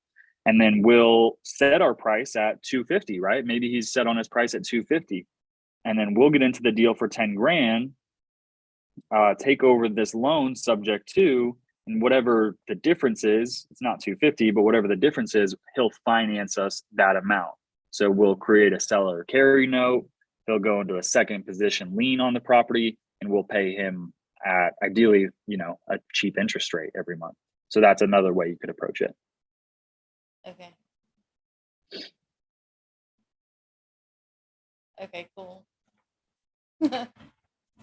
and then we'll set our price at 250, right? Maybe he's set on his price at 250, and then we'll get into the deal for 10 grand, take over this loan subject to, and whatever the difference is, it's not 250, but whatever the difference is, he'll finance us that amount. So we'll create a seller carry note. He'll go into a second position lien on the property, and we'll pay him at ideally, a cheap interest rate every month. So that's another way you could approach it. Okay. Okay, cool.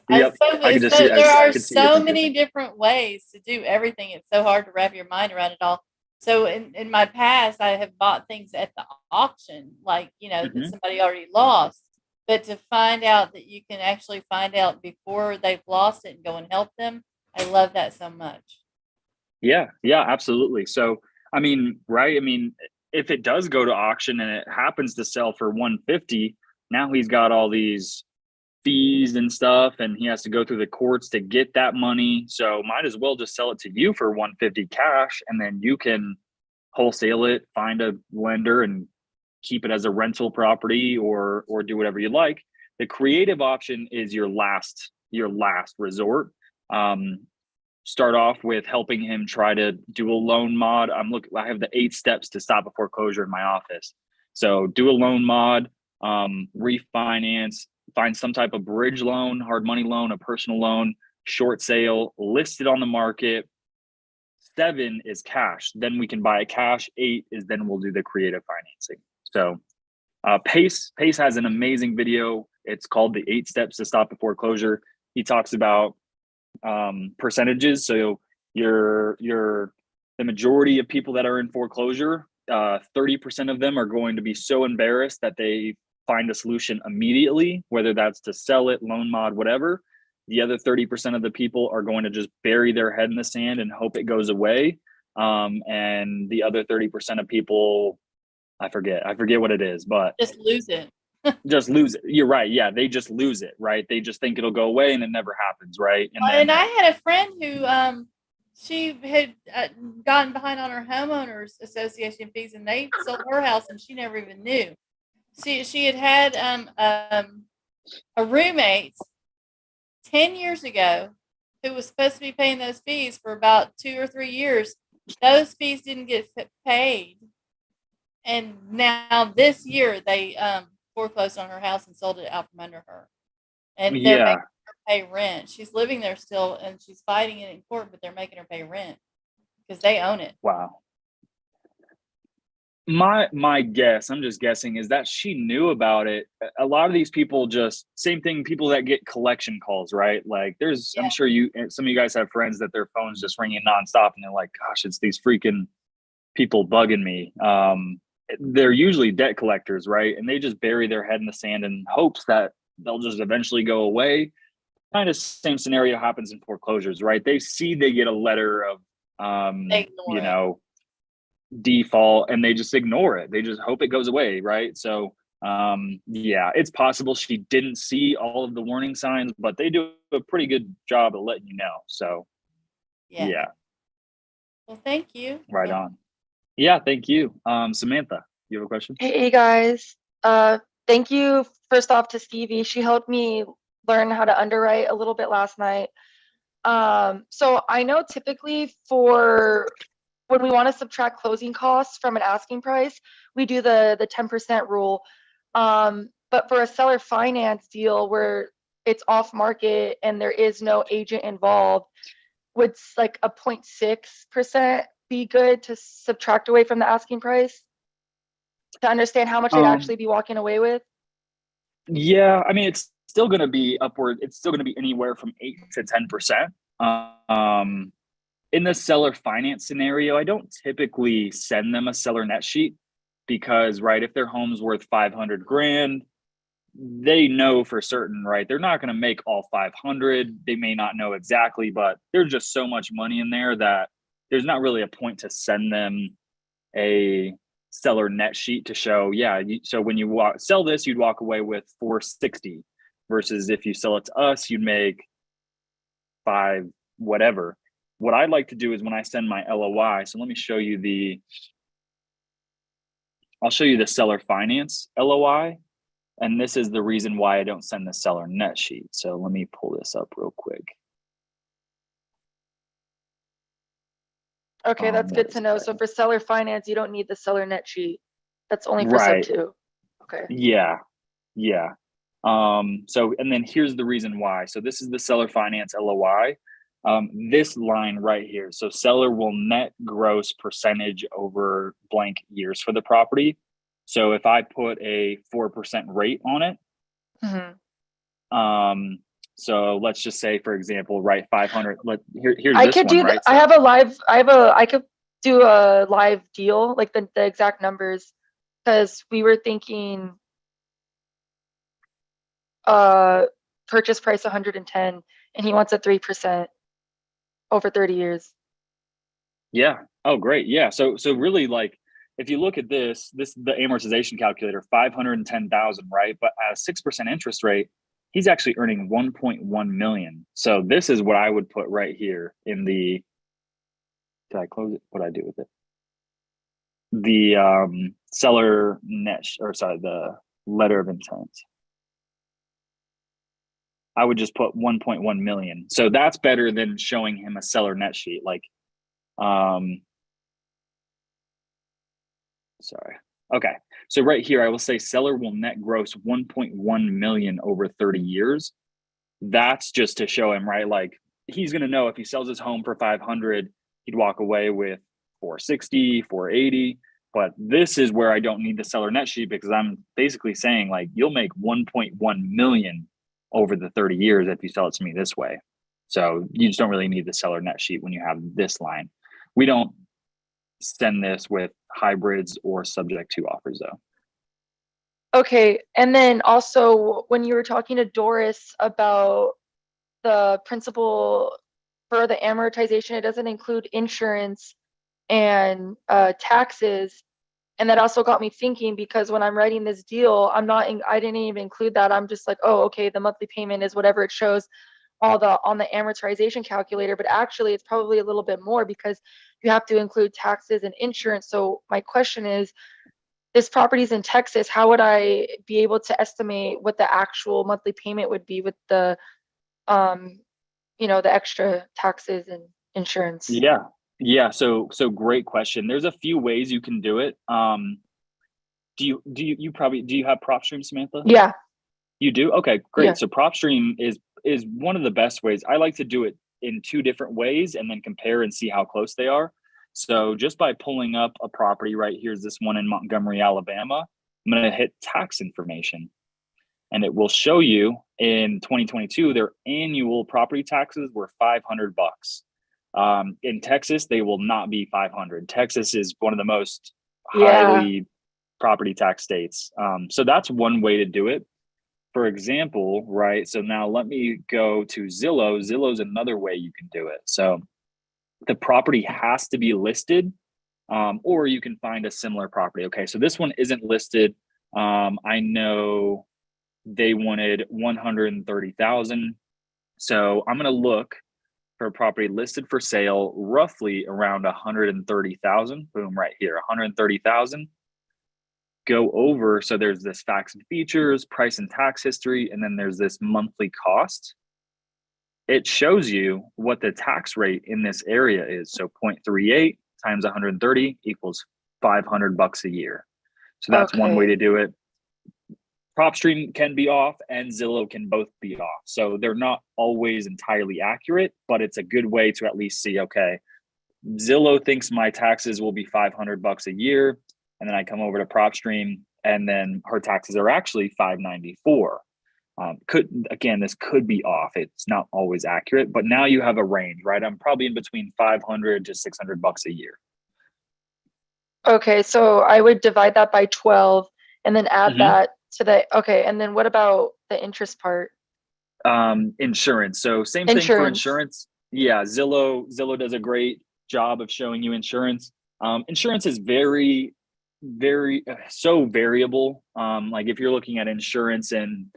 Yep. I can just see. There I are can see you so thinking. many different ways to do everything. It's so hard to wrap your mind around it all. So in my past, I have bought things at the auction, like, that Mhm. somebody already lost. But to find out that you can actually find out before they've lost it and go and help them, I love that so much. Yeah, yeah, absolutely. So, I mean, right? I mean, if it does go to auction and it happens to sell for 150, now he's got all these fees and stuff, and he has to go through the courts to get that money. So, might as well just sell it to you for 150 cash, and then you can wholesale it, find a lender, and keep it as a rental property, or do whatever you like. The creative option is your last resort. Um, Start off with helping him try to do a loan mod. I have the 8 steps to stop a foreclosure in my office. So do a loan mod, refinance, find some type of bridge loan, hard money loan, a personal loan, short sale, list it on the market. 7 is cash. Then we can buy it cash. 8 is then we'll do the creative financing. So Pace has an amazing video. It's called the 8 steps to stop a foreclosure. He talks about percentages. So the majority of people that are in foreclosure, 30% of them are going to be so embarrassed that they find a solution immediately, whether that's to sell it, loan mod, whatever. The other 30% of the people are going to just bury their head in the sand and hope it goes away. And the other 30% of people, I forget what it is, but Just lose it. just lose it. You're right. Yeah, they just lose it, right? They just think it'll go away and it never happens, right? And then And I had a friend who she had gotten behind on her homeowners association fees, and they sold her house, and she never even knew. She had a roommate 10 years ago who was supposed to be paying those fees for about 2 or 3 years. Those fees didn't get paid, and now this year they foreclosed on her house and sold it out from under her, and they're yeah, making her pay rent. She's living there still, and she's fighting it in court, but they're making her pay rent because they own it. wow. My guess, I'm just guessing, is that she knew about it. A lot of these people just same thing. People that get collection calls, right? Like I'm Yeah. sure some of you guys have friends that their phones just ringing nonstop, and they're like, "Gosh, it's these freaking people bugging me." They're usually debt collectors, right? And they just bury their head in the sand in hopes that they'll just eventually go away. Kind of same scenario happens in foreclosures, right? They get a letter of, They ignore it. default, and they just ignore it. They just hope it goes away, right? So, yeah, it's possible she didn't see all of the warning signs, but they do a pretty good job of letting you know. So, Yeah. yeah, Well, thank you. right on. Yeah, thank you. Samantha, you have a question? Hey guys, thank you first off to Stevie. She helped me learn how to underwrite a little bit last night. So I know typically for when we want to subtract closing costs from an asking price, we do the 10% rule. But for a seller finance deal where it's off market and there is no agent involved, would like a 0.6% be good to subtract away from the asking price to understand how much they'd actually be walking away with? Yeah, I mean, it's still going to be upward. It's still going to be anywhere from 8 to 10%. In the seller finance scenario, I don't typically send them a seller net sheet because, right, if their home's worth 500 grand, they know for certain, right? They're not going to make all 500. They may not know exactly, but there's just so much money in there that there's not really a point to send them a seller net sheet to show, yeah, so when you sell this, you'd walk away with 460 versus if you sell it to us, you'd make 5 whatever. What I'd like to do is when I send my LOI, so let me show you I'll show you the seller finance LOI. And this is the reason why I don't send the seller net sheet. So let me pull this up real quick. Okay, that's good to know. So for seller finance, you don't need the seller net sheet. That's only for Right. sub 2. Okay. Yeah. Yeah. So, and then here's the reason why. So this is the seller finance LOI. This line right here. So seller will net gross percentage over blank years for the property. So if I put a 4% rate on it, Mhm. So let's just say, for example, right, 500. Here's I this could one, do, right? I So- have a live, I could do a live deal, like the exact numbers, because we were thinking purchase price 110 and he wants a 3% over 30 years. Yeah. Oh, great. Yeah. So really, like, if you look at this, the amortization calculator, 510,000, right? But at a 6% interest rate, he's actually earning 1.1 million. So this is what I would put right here in the. Did I close it? What did I do with it? The seller net, or sorry, the letter of intent. I would just put 1.1 million. So that's better than showing him a seller net sheet. Like, sorry. Okay. So right here, I will say seller will net gross 1.1 million over 30 years. That's just to show him, right? Like, he's going to know if he sells his home for 500, he'd walk away with 460, 480. But this is where I don't need the seller net sheet, because I'm basically saying, like, you'll make 1.1 million over the 30 years if you sell it to me this way. So you just don't really need the seller net sheet when you have this line. We don't send this with hybrids or subject to offers, though. Okay, and then also when you were talking to Doris about the principal for the amortization, it doesn't include insurance and taxes. And that also got me thinking, because when I'm writing this deal, I didn't even include that. I'm just like, oh, okay, the monthly payment is whatever it shows on the amortization calculator, but actually it's probably a little bit more because you have to include taxes and insurance. So my question is, this property's in Texas, how would I be able to estimate what the actual monthly payment would be with the the extra taxes and insurance? Yeah. So great question. There's a few ways you can do it. Do you have PropStream, Samantha? Yeah. You do? Okay, great. Yeah. So PropStream is one of the best ways. I like to do it in two different ways and then compare and see how close they are. So just by pulling up a property, right, here's this one in Montgomery, Alabama. I'm going to hit tax information, and it will show you in 2022 their annual property taxes were $500. In Texas, they will not be 500. Texas is one of the most highly property tax states. So that's one way to do it. For example, right? So now let me go to Zillow. Zillow's another way you can do it. So the property has to be listed, or you can find a similar property. Okay, so this one isn't listed. I know they wanted 130,000. So I'm going to look for a property listed for sale, roughly around 130,000. Boom, right here, 130,000. Go over. So there's this facts and features, price and tax history, and then there's this monthly cost. It shows you what the tax rate in this area is. So 0.38 times 130 equals $500 a year. So that's one way to do it. PropStream can be off and Zillow can both be off. So they're not always entirely accurate, but it's a good way to at least see, okay, Zillow thinks my taxes will be $500 a year. And then I come over to PropStream and then her taxes are actually $594. This could be off. It's not always accurate, but now you have a range, right? I'm probably in between $500 to $600 a year. Okay, so I would divide that by 12 and then add that to the, okay, and then what about the interest part? Insurance. So same thing for insurance. Yeah, Zillow does a great job of showing you insurance. Insurance is very, very so variable. Like if you're looking at insurance in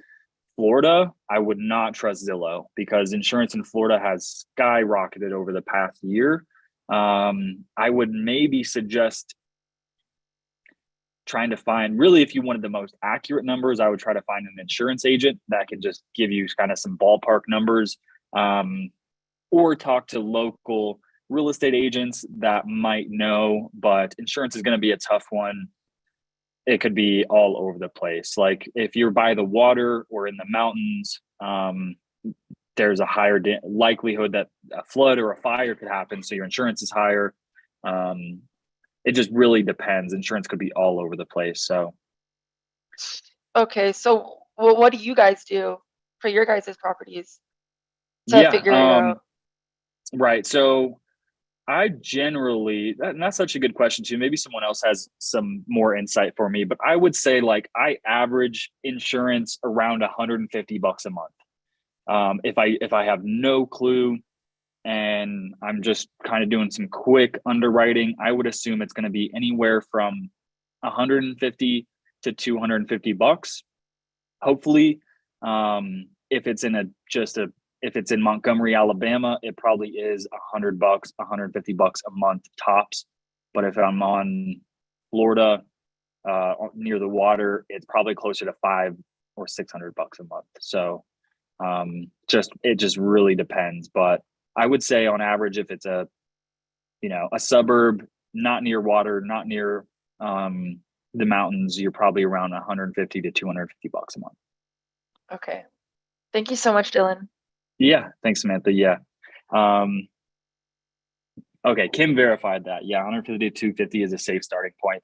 Florida, I would not trust Zillow because insurance in Florida has skyrocketed over the past year. I would maybe suggest trying to find, really, if you wanted the most accurate numbers, I would try to find an insurance agent that can just give you kind of some ballpark numbers, or talk to local real estate agents that might know, but insurance is going to be a tough one. It could be all over the place. Like if you're by the water or in the mountains, there's a higher likelihood that a flood or a fire could happen. So your insurance is higher. It just really depends. Insurance could be all over the place. So, okay. So what do you guys do for your guys' properties? to figure it out? Right. So I generally, and that's such a good question too. Maybe someone else has some more insight for me, but I would say like I average insurance around $150 a month. If I have no clue and I'm just kind of doing some quick underwriting, I would assume it's going to be anywhere from 150 to $250. Hopefully, if it's if it's in Montgomery, Alabama, it probably is $100, $150 a month tops. But if I'm on Florida, near the water, it's probably closer to $500 or $600 a month. So, it just really depends. But I would say on average, if it's a suburb, not near water, not near, the mountains, you're probably around 150 to $250 a month. Okay. Thank you so much, Dylan. Yeah. Thanks, Samantha. Yeah. Okay. Kim verified that. Yeah. 150 to 250 is a safe starting point.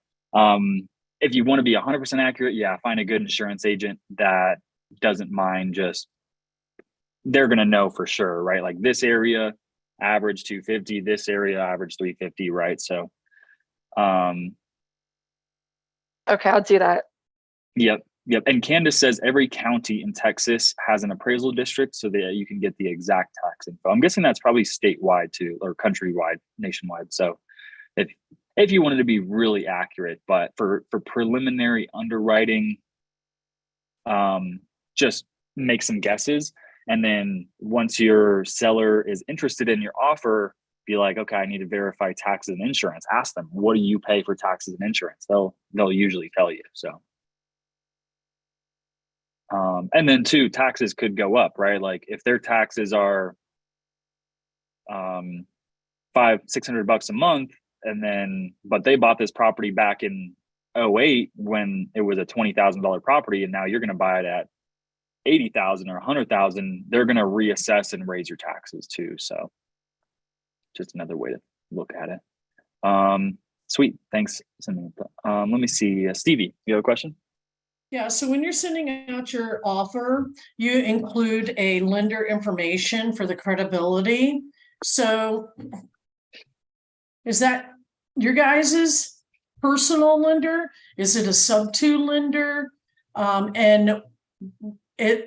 If you want to be 100% accurate, yeah, find a good insurance agent that doesn't mind they're going to know for sure, right? Like this area average 250, this area average 350, right? So, Okay, I'll do that. Yep. And Candace says every county in Texas has an appraisal district so that you can get the exact tax info. I'm guessing that's probably statewide too, or countrywide, nationwide. So if you wanted to be really accurate, but for preliminary underwriting, just make some guesses. And then once your seller is interested in your offer, be like, okay, I need to verify taxes and insurance. Ask them, what do you pay for taxes and insurance? They'll usually tell you. So, and then too, taxes could go up, right? Like if their taxes are $500-600 a month, but they bought this property back in 2008 when it was a $20,000 property, and now you're going to buy it at $80,000 or $100,000, they're going to reassess and raise your taxes too. So just another way to look at it. Sweet. Thanks, Samantha. Let me see. Stevie, you have a question? Yeah, so when you're sending out your offer, you include a lender information for the credibility. So is that your guys's personal lender? Is it a sub-2 lender? And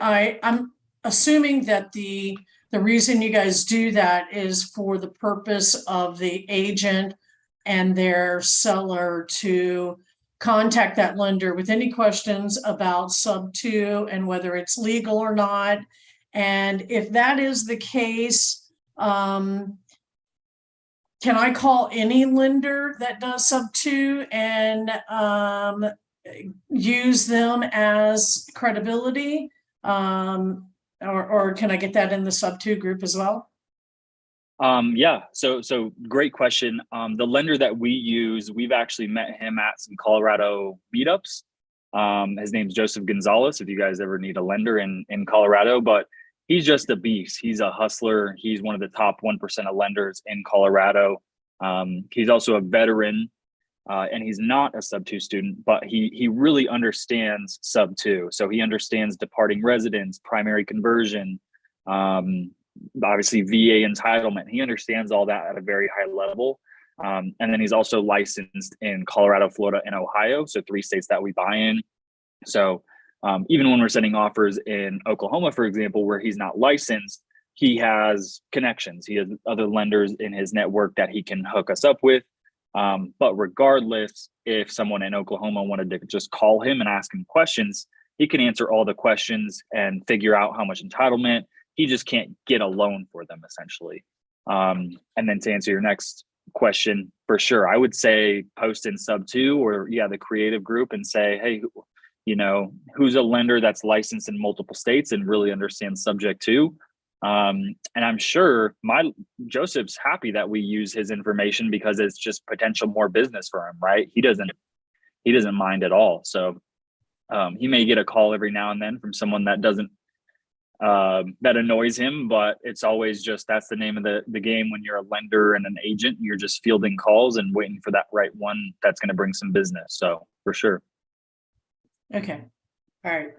I'm assuming that the reason you guys do that is for the purpose of the agent and their seller to contact that lender with any questions about sub-2 and whether it's legal or not. And if that is the case, can I call any lender that does sub-2 and use them as credibility? Or can I get that in the sub-2 group as well? Yeah. So great question. The lender that we use, we've actually met him at some Colorado meetups. His name's Joseph Gonzalez, if you guys ever need a lender in Colorado, but he's just a beast. He's a hustler. He's one of the top 1% of lenders in Colorado. He's also a veteran, and he's not a sub-2 student, but he really understands sub-2. So he understands departing residence, primary conversion, obviously VA entitlement. He understands all that at a very high level. And then he's also licensed in Colorado, Florida, and Ohio. So 3 states that we buy in. So even when we're sending offers in Oklahoma, for example, where he's not licensed, he has connections. He has other lenders in his network that he can hook us up with. But regardless, if someone in Oklahoma wanted to just call him and ask him questions, he can answer all the questions and figure out how much entitlement. He just can't get a loan for them, essentially. And then to answer your next question, for sure, I would say post in sub-2 or the creative group and say, hey, who's a lender that's licensed in multiple states and really understands subject to. And I'm sure Joseph's happy that we use his information because it's just potential more business for him, right? He doesn't mind at all. So he may get a call every now and then from someone that that annoys him, but it's always just, that's the name of the game. When you're a lender and an agent, you're just fielding calls and waiting for that right one that's going to bring some business. So for sure. Okay. All right.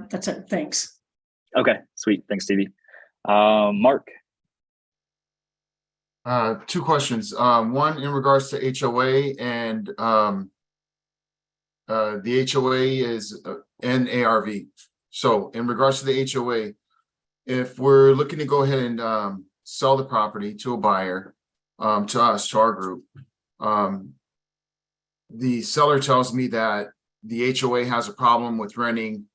That's it. Thanks. Okay. Sweet. Thanks, Stevie. Mark. Two questions. One in regards to HOA and the HOA is an ARV. So in regards to the HOA, if we're looking to go ahead and sell the property to a buyer, to us, to our group, the seller tells me that the HOA has a problem with renting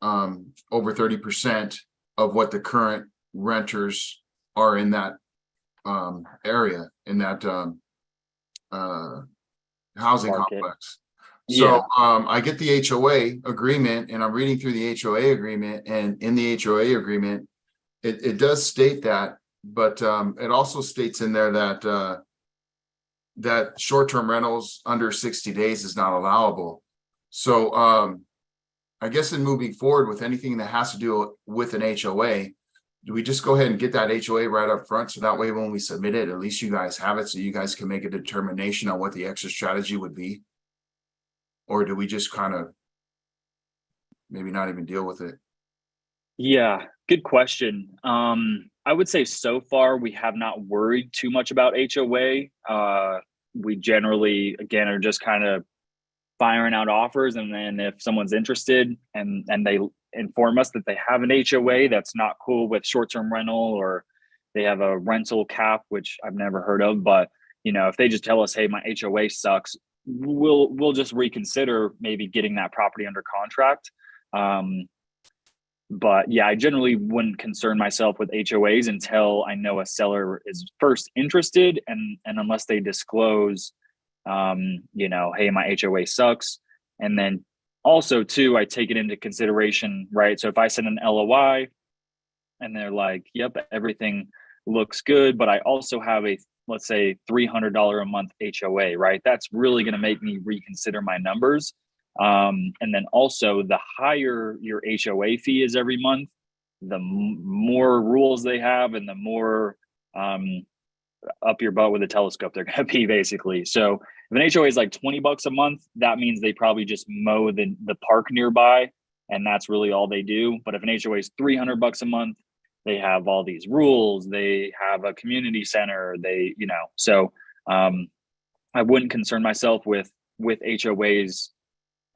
over 30% of what the current renters are in that area, in that housing Market. complex. Yeah. So I get the HOA agreement and I'm reading through the HOA agreement, and in the HOA agreement, it does state that, but it also states in there that that short-term rentals under 60 days is not allowable. So I guess in moving forward with anything that has to do with an HOA, do we just go ahead and get that HOA right up front? So that way, when we submit it, at least you guys have it, so you guys can make a determination on what the exit strategy would be? Or do we just kind of maybe not even deal with it? Yeah, good question. I would say so far we have not worried too much about HOA. We generally, again, are just kind of firing out offers, and then if someone's interested and they inform us that they have an HOA that's not cool with short-term rental, or they have a rental cap, which I've never heard of, but if they just tell us, hey, my HOA sucks, we'll just reconsider maybe getting that property under contract. But yeah, I generally wouldn't concern myself with HOAs until I know a seller is first interested, and unless they disclose, hey, my HOA sucks. And then also too, I take it into consideration, right? So if I send an LOI and they're like, yep, everything looks good, but I also have a, let's say, $300 a month HOA, right? That's really going to make me reconsider my numbers. And then also, the higher your HOA fee is every month, the more rules they have, and the more up your butt with a telescope they're going to be, basically. So if an HOA is like $20 a month, that means they probably just mow the park nearby, and that's really all they do. But if an HOA is $300 a month, they have all these rules. They have a community center. So I wouldn't concern myself with HOAs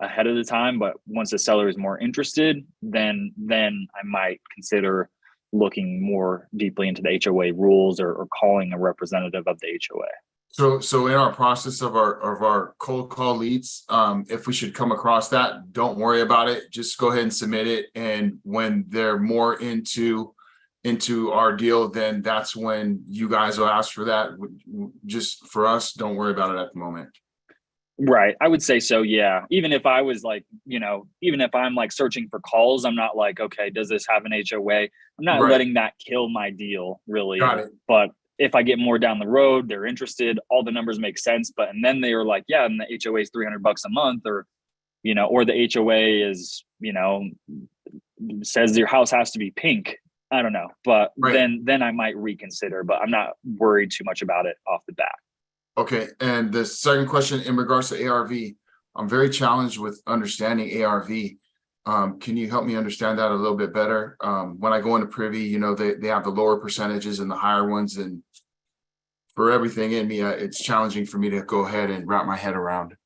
ahead of the time, but once the seller is more interested, then I might consider looking more deeply into the HOA rules, or calling a representative of the HOA. So in our process of our cold call leads, if we should come across that, don't worry about it. Just go ahead and submit it. And when they're more into our deal, then that's when you guys will ask for that. Just for us, don't worry about it at the moment. Right. I would say so. Yeah. Even if I was like, even if I'm like searching for calls, I'm not like, okay, does this have an HOA? I'm not Right. letting that kill my deal, really. Got it. But if I get more down the road, they're interested, all the numbers make sense. And then they were like, yeah, and the HOA is $300 a month, or the HOA is, says your house has to be pink. I don't know. But Right. then I might reconsider, but I'm not worried too much about it off the bat. Okay, and the second question in regards to ARV, I'm very challenged with understanding ARV. Can you help me understand that a little bit better? When I go into privy, they have the lower percentages and the higher ones, and for everything in me, it's challenging for me to go ahead and wrap my head around.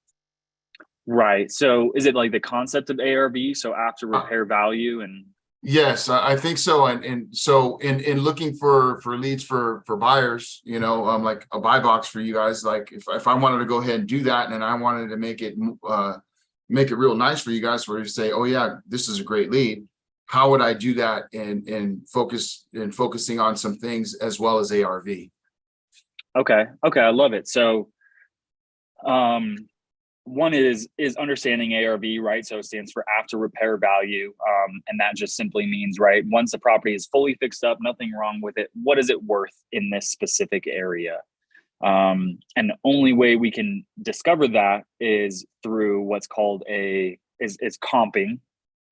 Right. So is it like the concept of ARV? So after repair value and Yes, I think so. And so in looking for leads for buyers, like a buy box for you guys, like if I wanted to go ahead and do that, and I wanted to make it real nice for you guys, where you say, oh yeah, this is a great lead. How would I do that and focusing on some things as well as ARV? Okay. I love it. So one is understanding ARV, right? So it stands for after repair value. And that just simply means, right, once the property is fully fixed up, nothing wrong with it, what is it worth in this specific area? And the only way we can discover that is through what's called is comping.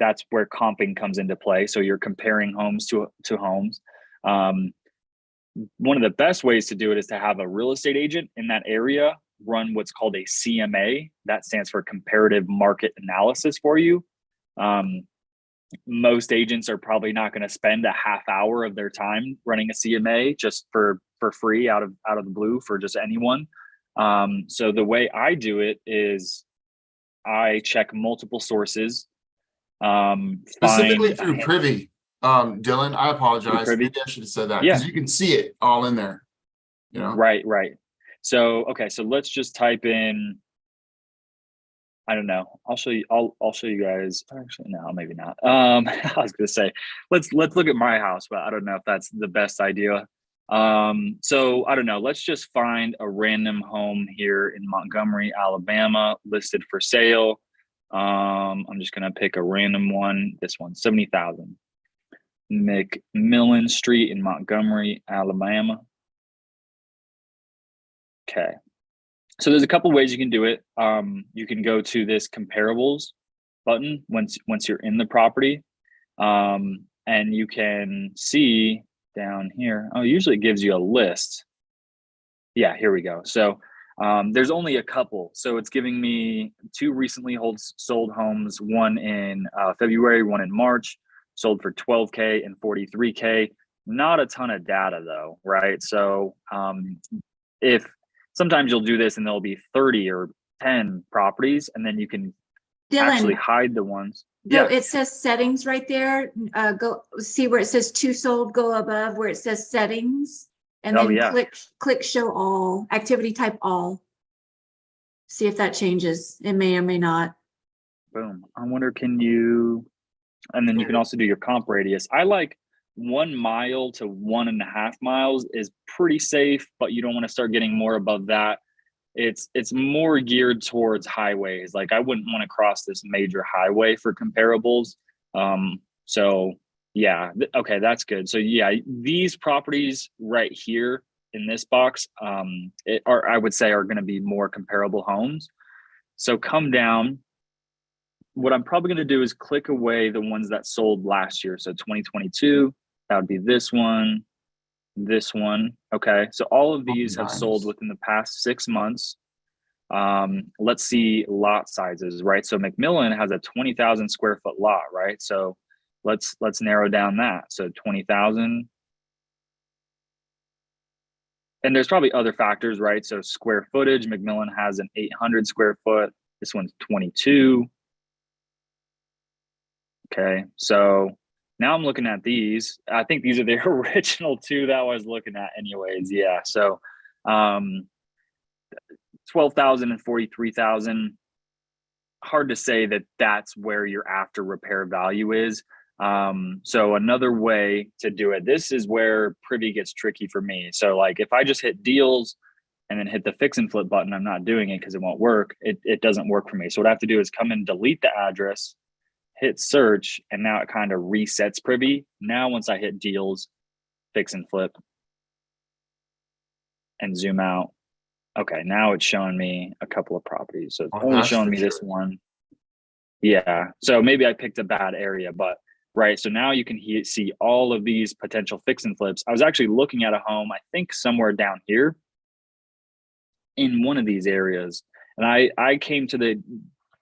That's where comping comes into play. So you're comparing homes to homes. One of the best ways to do it is to have a real estate agent in that area run what's called a CMA. That stands for comparative market analysis for you. most agents are probably not going to spend a half hour of their time running a CMA just for free out of the blue for just anyone. So the way I do it is I check multiple sources. Specifically find through Privy. Dylan, I apologize. Privy? Maybe I should have said that Yeah. because you can see it all in there. You know, Right. So okay, so let's just type in, I don't know. I'll show you. I'll show you guys. Actually, no, maybe not. I was gonna say, let's look at my house, but I don't know if that's the best idea. So I don't know. Let's just find a random home here in Montgomery, Alabama, listed for sale. I'm just gonna pick a random one. This one, 70,000. McMillan Street in Montgomery, Alabama. Okay. So there's a couple ways you can do it. You can go to this comparables button once you're in the property, and you can see down here. Oh, usually it gives you a list. Yeah, here we go. So there's only a couple. So it's giving me 2 recently sold homes, one in February, one in March, sold for $12K and $43K. Not a ton of data though, right? So if sometimes you'll do this and there'll be 30 or 10 properties, and then you can actually hide the ones. Yeah, it says settings right there. Go see where it says 2 sold, go above where it says settings, and then click show all, activity type all. See if that changes. It may or may not. Boom. I wonder, can you, and then you can also do your comp radius. I like 1 mile to 1.5 miles is pretty safe, but you don't want to start getting more above that. It's more geared towards highways. Like I wouldn't want to cross this major highway for comparables. So yeah, okay, that's good. So yeah, these properties right here in this box I would say are going to be more comparable homes. So come down. What I'm probably going to do is click away the ones that sold last year. So 2022, that would be this one. Okay, so all of these have sold within the past 6 months. Let's see lot sizes, right? So McMillan has a 20,000 square foot lot, right? So let's narrow down that. So 20,000. And there's probably other factors, right? So square footage, McMillan has an 800 square foot. This one's 22. Okay, so now I'm looking at these. I think these are the original 2 that I was looking at anyways. Yeah, so 12,000 and 43,000. Hard to say that that's where your after repair value is. So another way to do it, this is where Privy gets tricky for me. So like if I just hit deals and then hit the fix and flip button, I'm not doing it because it won't work. It doesn't work for me. So what I have to do is come and delete the address, hit search, and now it kind of resets Privy. Now, once I hit deals, fix and flip, and zoom out, okay, now it's showing me a couple of properties. So it's only showing me this one. Yeah, so maybe I picked a bad area, but right. So now you can see all of these potential fix and flips. I was actually looking at a home, I think somewhere down here in one of these areas, and I came to the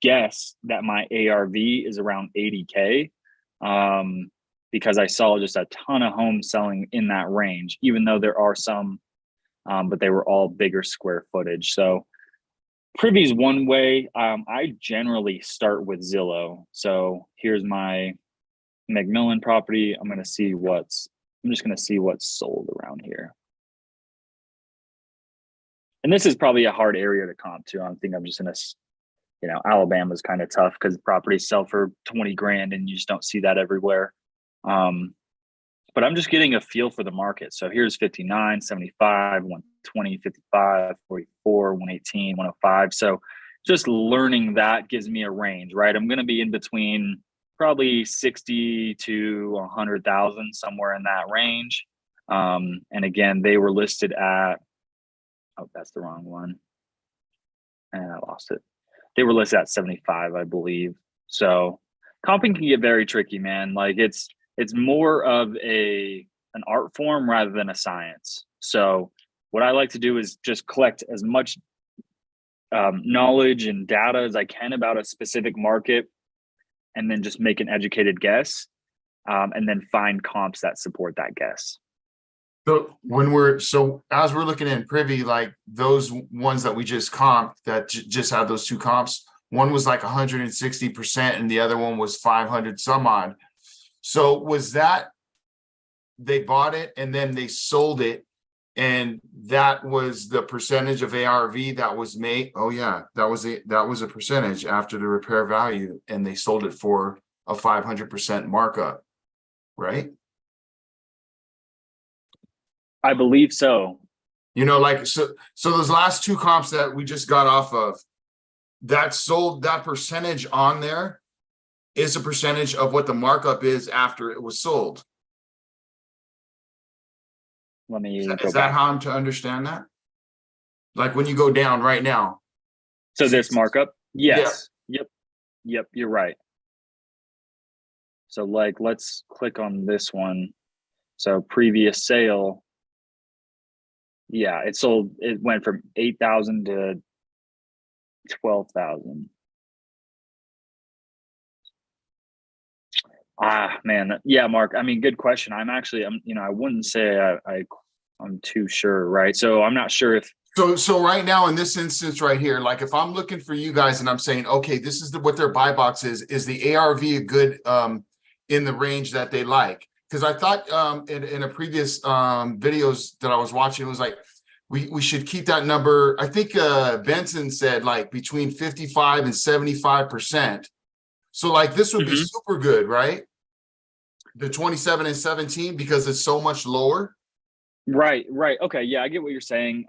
guess that my ARV is around 80K, because I saw just a ton of homes selling in that range, even though there are some, but they were all bigger square footage. So Privy's one way. I generally start with Zillow. So here's my McMillan property. I'm just going to see what's sold around here. And this is probably a hard area to comp to. I think I'm just going to, Alabama's kind of tough because properties sell for 20 grand and you just don't see that everywhere. But I'm just getting a feel for the market. So here's 59, 75, 120, 55, 44, 118, 105. So just learning that gives me a range, right? I'm going to be in between probably 60 to 100,000, somewhere in that range. And again, they were listed at, oh, that's the wrong one. And I lost it. They were listed at 75, I believe. So comping can get very tricky, man. Like it's more of an art form rather than a science. So what I like to do is just collect as much knowledge and data as I can about a specific market. and then just make an educated guess, and then find comps that support that guess. So as we're looking in Privy, like those ones that we just comped that just had those two comps, one was like 160% and the other one was 500 some odd. So was that they bought it and then they sold it, and that was the percentage of ARV that was made? Oh yeah, that was a percentage after the repair value, and they sold it for a 500% markup, right? I believe so. You know, like, so those last two comps that we just got off of, that sold, that percentage on there is a percentage of what the markup is after it was sold. Let me Is go that back. how I'm to understand that? Like when you go down right now. So this markup? Yes. Yep, you're right. So like, let's click on this one. So previous sale. Yeah, it went from 8,000 to 12,000. Ah, man. Yeah, Mark. I mean, good question. I wouldn't say I'm too sure, right? So I'm not sure if. So right now in this instance right here, like if I'm looking for you guys and I'm saying, okay, this is what their buy box is the ARV a good in the range that they like? Because I thought in a previous videos that I was watching, it was like we should keep that number. I think Benson said like between 55 and 75%. So like this would be super good, right? The 27 and 17, because it's so much lower. Right. Okay. Yeah, I get what you're saying.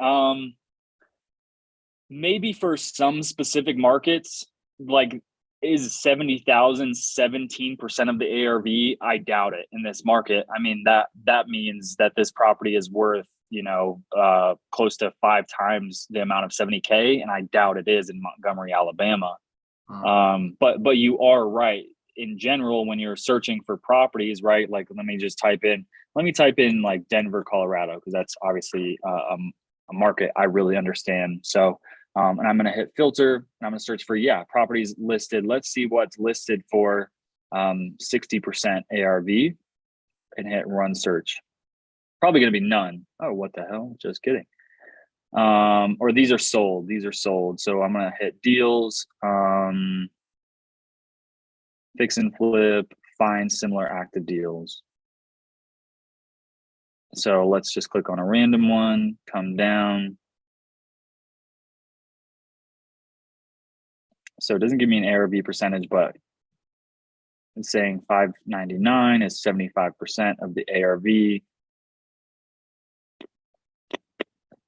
Maybe for some specific markets, like is 70,000 17% of the ARV? I doubt it in this market. I mean, that means that this property is worth, close to 5 times the amount of 70K, and I doubt it is in Montgomery, Alabama. But you are right. In general, when you're searching for properties, right? Like, let me type in like Denver, Colorado, because that's obviously a market I really understand. So, and I'm going to hit filter and I'm going to search for, properties listed. Let's see what's listed for 60% ARV and hit run search. Probably going to be none. Oh, what the hell? Just kidding. Or these are sold. So I'm going to hit deals, fix and flip, find similar active deals. So let's just click on a random one, come down. So it doesn't give me an ARV percentage, but it's saying 599 is 75% of the ARV.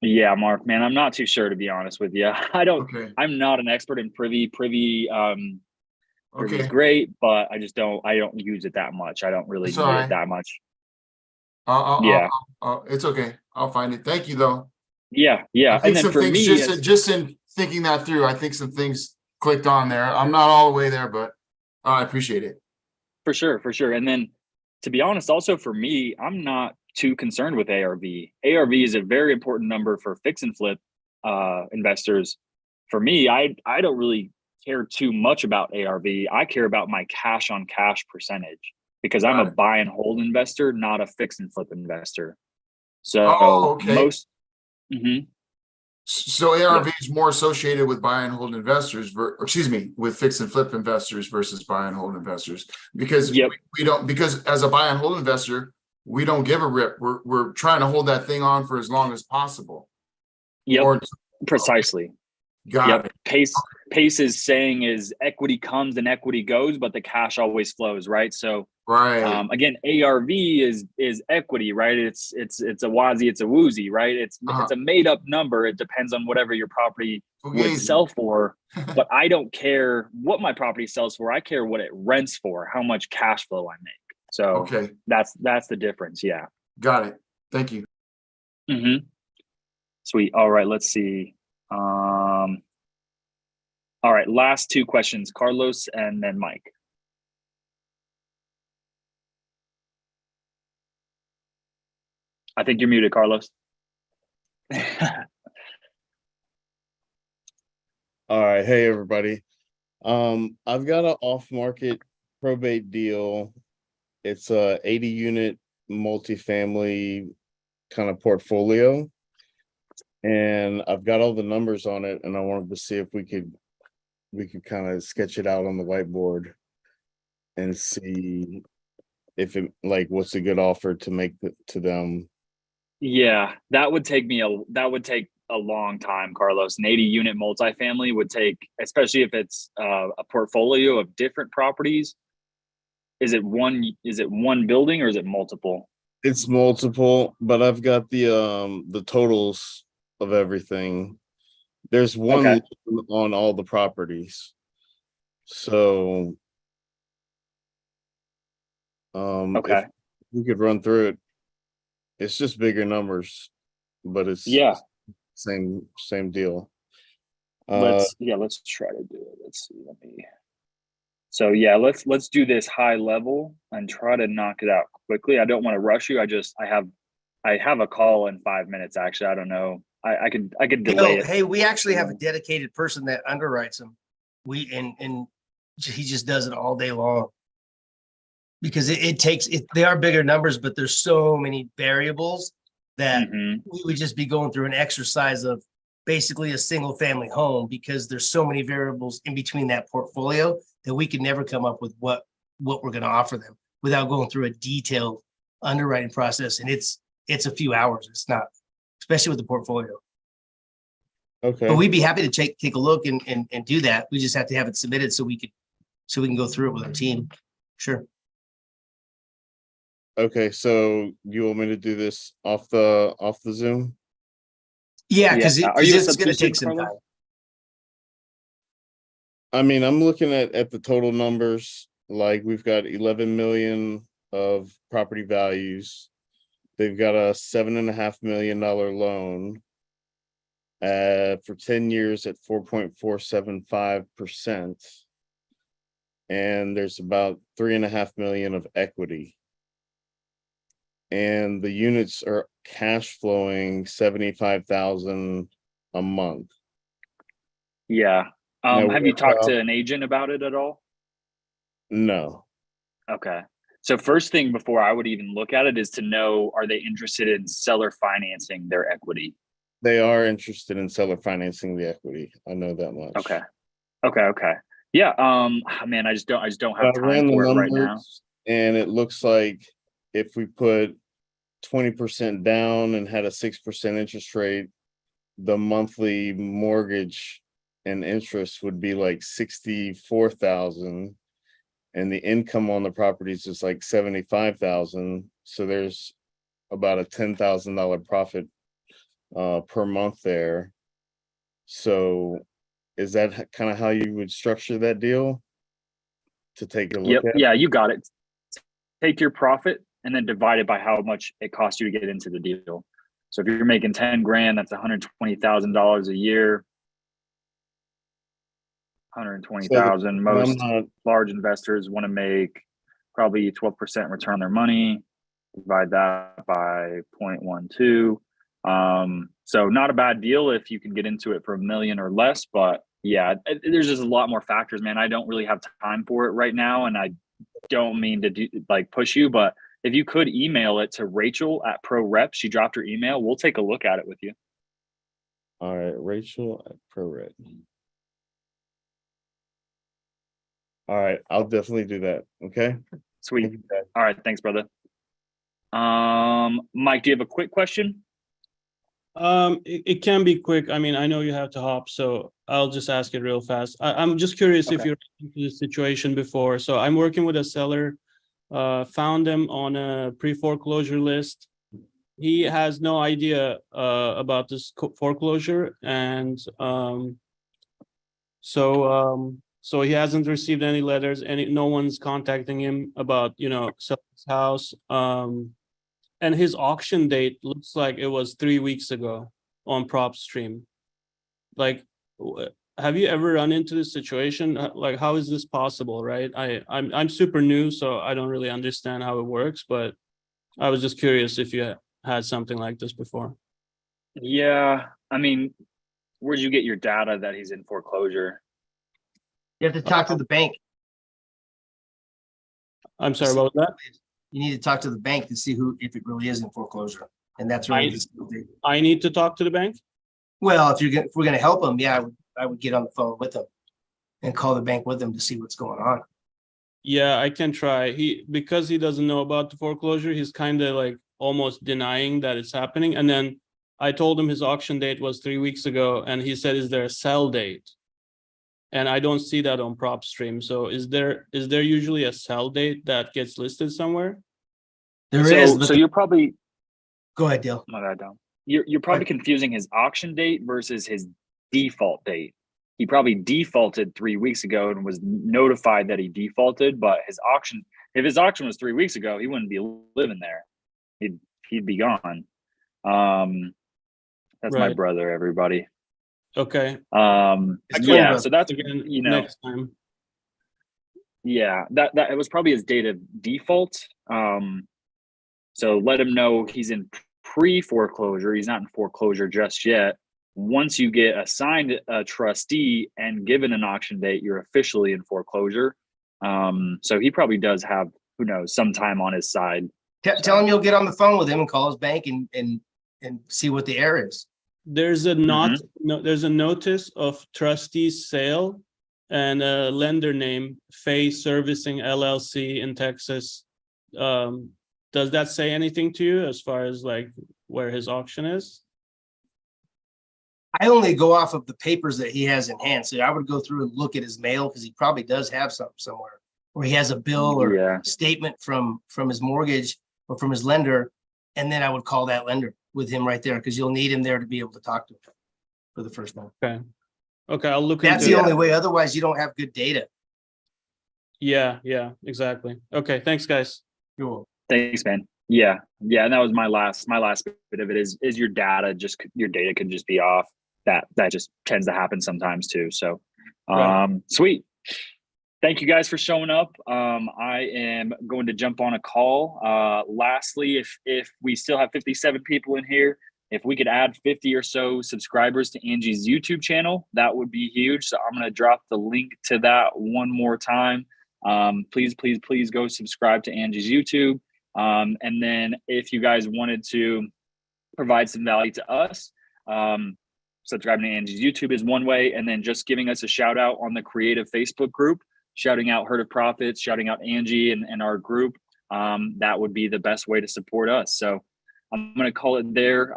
Yeah, Mark, man, I'm not too sure, to be honest with you. I'm not an expert in Privy. Privy is great, but I don't use it that much. I don't really need it that much. It's okay. I'll find it. Thank you though. Yeah. I think And then some for things me, just in thinking that through, I think some things clicked on there. I'm not all the way there, but I appreciate it. For sure. And then to be honest, also for me, I'm not too concerned with ARV. ARV is a very important number for fix and flip investors. For me, I don't really care too much about ARV. I care about my cash on cash percentage, because I'm a buy and hold investor, not a fix and flip investor. So So ARV is more associated with buy and hold investors, with fix and flip investors versus buy and hold investors, because we don't, because as a buy and hold investor, we don't give a rip. We're trying to hold that thing on for as long as possible. Precisely. Got it. Pace is saying is equity comes and equity goes, but the cash always flows, right? So again, ARV is equity, right? It's a wazi, it's a woozy, right? It's a made up number. It depends on whatever your property would sell for. But I don't care what my property sells for. I care what it rents for, how much cash flow I make. So that's the difference. Yeah. Got it. Thank you. Sweet. All right, let's see. All right, last 2 questions, Carlos and then Mike. I think you're muted, Carlos. All right. Hey, everybody. I've got an off-market probate deal. It's a 80 unit multifamily kind of portfolio. And I've got all the numbers on it, and I wanted to see if we could kind of sketch it out on the whiteboard and see if it, like, what's a good offer to make to them. Yeah, that would take a long time, Carlos. An 80 unit multifamily would take, especially if it's a portfolio of different properties. Is it one building or is it multiple? It's multiple, but I've got the totals of everything. There's one Okay. on all the properties. So Okay. if we could run through it, it's just bigger numbers, but it's Yeah. same deal. Let's try to do it. Let's see. So yeah, let's do this high level and try to knock it out quickly. I don't want to rush you. I have a call in 5 minutes. Actually, I don't know. I could delay it. Hey, we actually have a dedicated person that underwrites them. And he just does it all day long. Because they are bigger numbers, but there's so many variables that we would just be going through an exercise of basically a single family home, because there's so many variables in between that portfolio that we could never come up with what we're going to offer them without going through a detailed underwriting process. And it's a few hours. It's not, especially with the portfolio. Okay. But we'd be happy to take a look and do that. We just have to have it submitted so we can go through it with our team. Sure. Okay, so you want me to do this off the Zoom? Yeah, because Are you a it's going to take substitute, some Carlos? time. I mean, I'm looking at the total numbers. Like, we've got 11 million of property values. They've got a $7.5 million loan for 10 years at 4.475%. And there's about 3.5 million of equity. And the units are cash flowing 75,000 a month. Yeah. Now, Have you talked to an agent about it at all? No. Okay. So first thing before I would even look at it is to know, are they interested in seller financing their equity? They are interested in seller financing the equity. I know that much. Okay. Yeah. Man, I just don't have I time ran the for it right now. numbers, and it looks like if we put 20% down and had a 6% interest rate, the monthly mortgage and interest would be like 64,000, and the income on the properties is like 75,000. So there's about a $10,000 profit per month there. So is that kind of how you would structure that deal to take a look at? Yeah, you got it. Take your profit and then divide it by how much it costs you to get into the deal. So if you're making 10 grand, that's $120,000 a year. 120,000. Most large investors want to make probably 12% return on their money. Divide that by 0.12. So not a bad deal if you can get into it for $1 million or less. But yeah, there's just a lot more factors, man. I don't really have time for it right now, and I don't mean to push you, but if you could email it to Rachel at ProRep, she dropped her email. We'll take a look at it with you. All right, Rachel at ProRep. All right, I'll definitely do that. Okay. Sweet. All right, thanks, brother. Mike, do you have a quick question? It can be quick. I mean, I know you have to hop, so I'll just ask it real fast. I'm just curious if you're into this situation before. So I'm working with a seller, found him on a pre-foreclosure list. He has no idea about this foreclosure, and so he hasn't received any letters, and no one's contacting him about, selling his house. And his auction date looks like it was 3 weeks ago on PropStream. Like, have you ever run into this situation? Like, how is this possible, right? I'm super new, so I don't really understand how it works, but I was just curious if you had something like this before. Yeah, I mean, where'd you get your data that he's in foreclosure? You have to talk to the bank. I'm sorry about that. You need to talk to the bank to see if it really is in foreclosure. And that's really I need to talk to the bank. well, if we're gonna help them, yeah, I would get on the phone with them and call the bank with them to see what's going on. Yeah, I can try. Because he doesn't know about the foreclosure, he's kind of like almost denying that it's happening. And then I told him his auction date was 3 weeks ago, and he said, "Is there a sell date?" And I don't see that on PropStream. So is there usually a sell date that gets listed somewhere? There is. So you're probably Go ahead, Dale. my bad, Dom. You're probably confusing his auction date versus his default date. He probably defaulted 3 weeks ago and was notified that he defaulted, but if his auction was 3 weeks ago, he wouldn't be living there. He'd be gone. That's my Right. brother, everybody. Okay. Yeah, so that's, Again, you know, next time. yeah, that it was probably his date of default. So let him know he's in pre-foreclosure. He's not in foreclosure just yet. Once you get assigned a trustee and given an auction date, you're officially in foreclosure. So he probably does have, who knows, some time on his side. Tell him you'll get on the phone with him and call his bank and see what the error is. There's a there's a notice of trustee sale and a lender name, Fay Servicing LLC in Texas. Does that say anything to you as far as like where his auction is? I only go off of the papers that he has in hand. So I would go through and look at his mail because he probably does have something somewhere, or he has a bill or statement from his mortgage or from his lender. And then I would call that lender with him right there because you'll need him there to be able to talk to him for the first time. Okay, I'll look That's into the it. only way. Otherwise, you don't have good data. Yeah, exactly. Okay, thanks, guys. You're welcome. Thanks, man. Yeah, and that was my last bit of it is your data your data could just be off. That just tends to happen sometimes too. So sweet. Thank you guys for showing up. I am going to jump on a call. Lastly, if we still have 57 people in here, if we could add 50 or so subscribers to Angie's YouTube channel, that would be huge. So I'm going to drop the link to that one more time. Please go subscribe to Angie's YouTube. And then if you guys wanted to provide some value to us, subscribing to Angie's YouTube is one way. And then just giving us a shout out on the creative Facebook group, shouting out Herd of Profits, shouting out Angie and our group. That would be the best way to support us. So I'm going to call it there.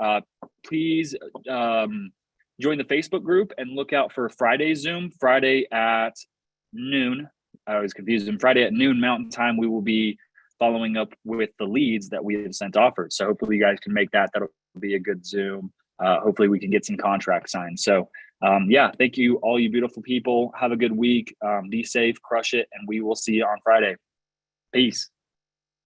Please join the Facebook group and look out for Friday Zoom, Friday at noon. I was confused. Friday at noon Mountain Time, we will be following up with the leads that we have sent offers. So hopefully you guys can make that. That'll be a good Zoom. Hopefully we can get some contracts signed. So thank you, all you beautiful people. Have a good week. Be safe, crush it, and we will see you on Friday. Peace.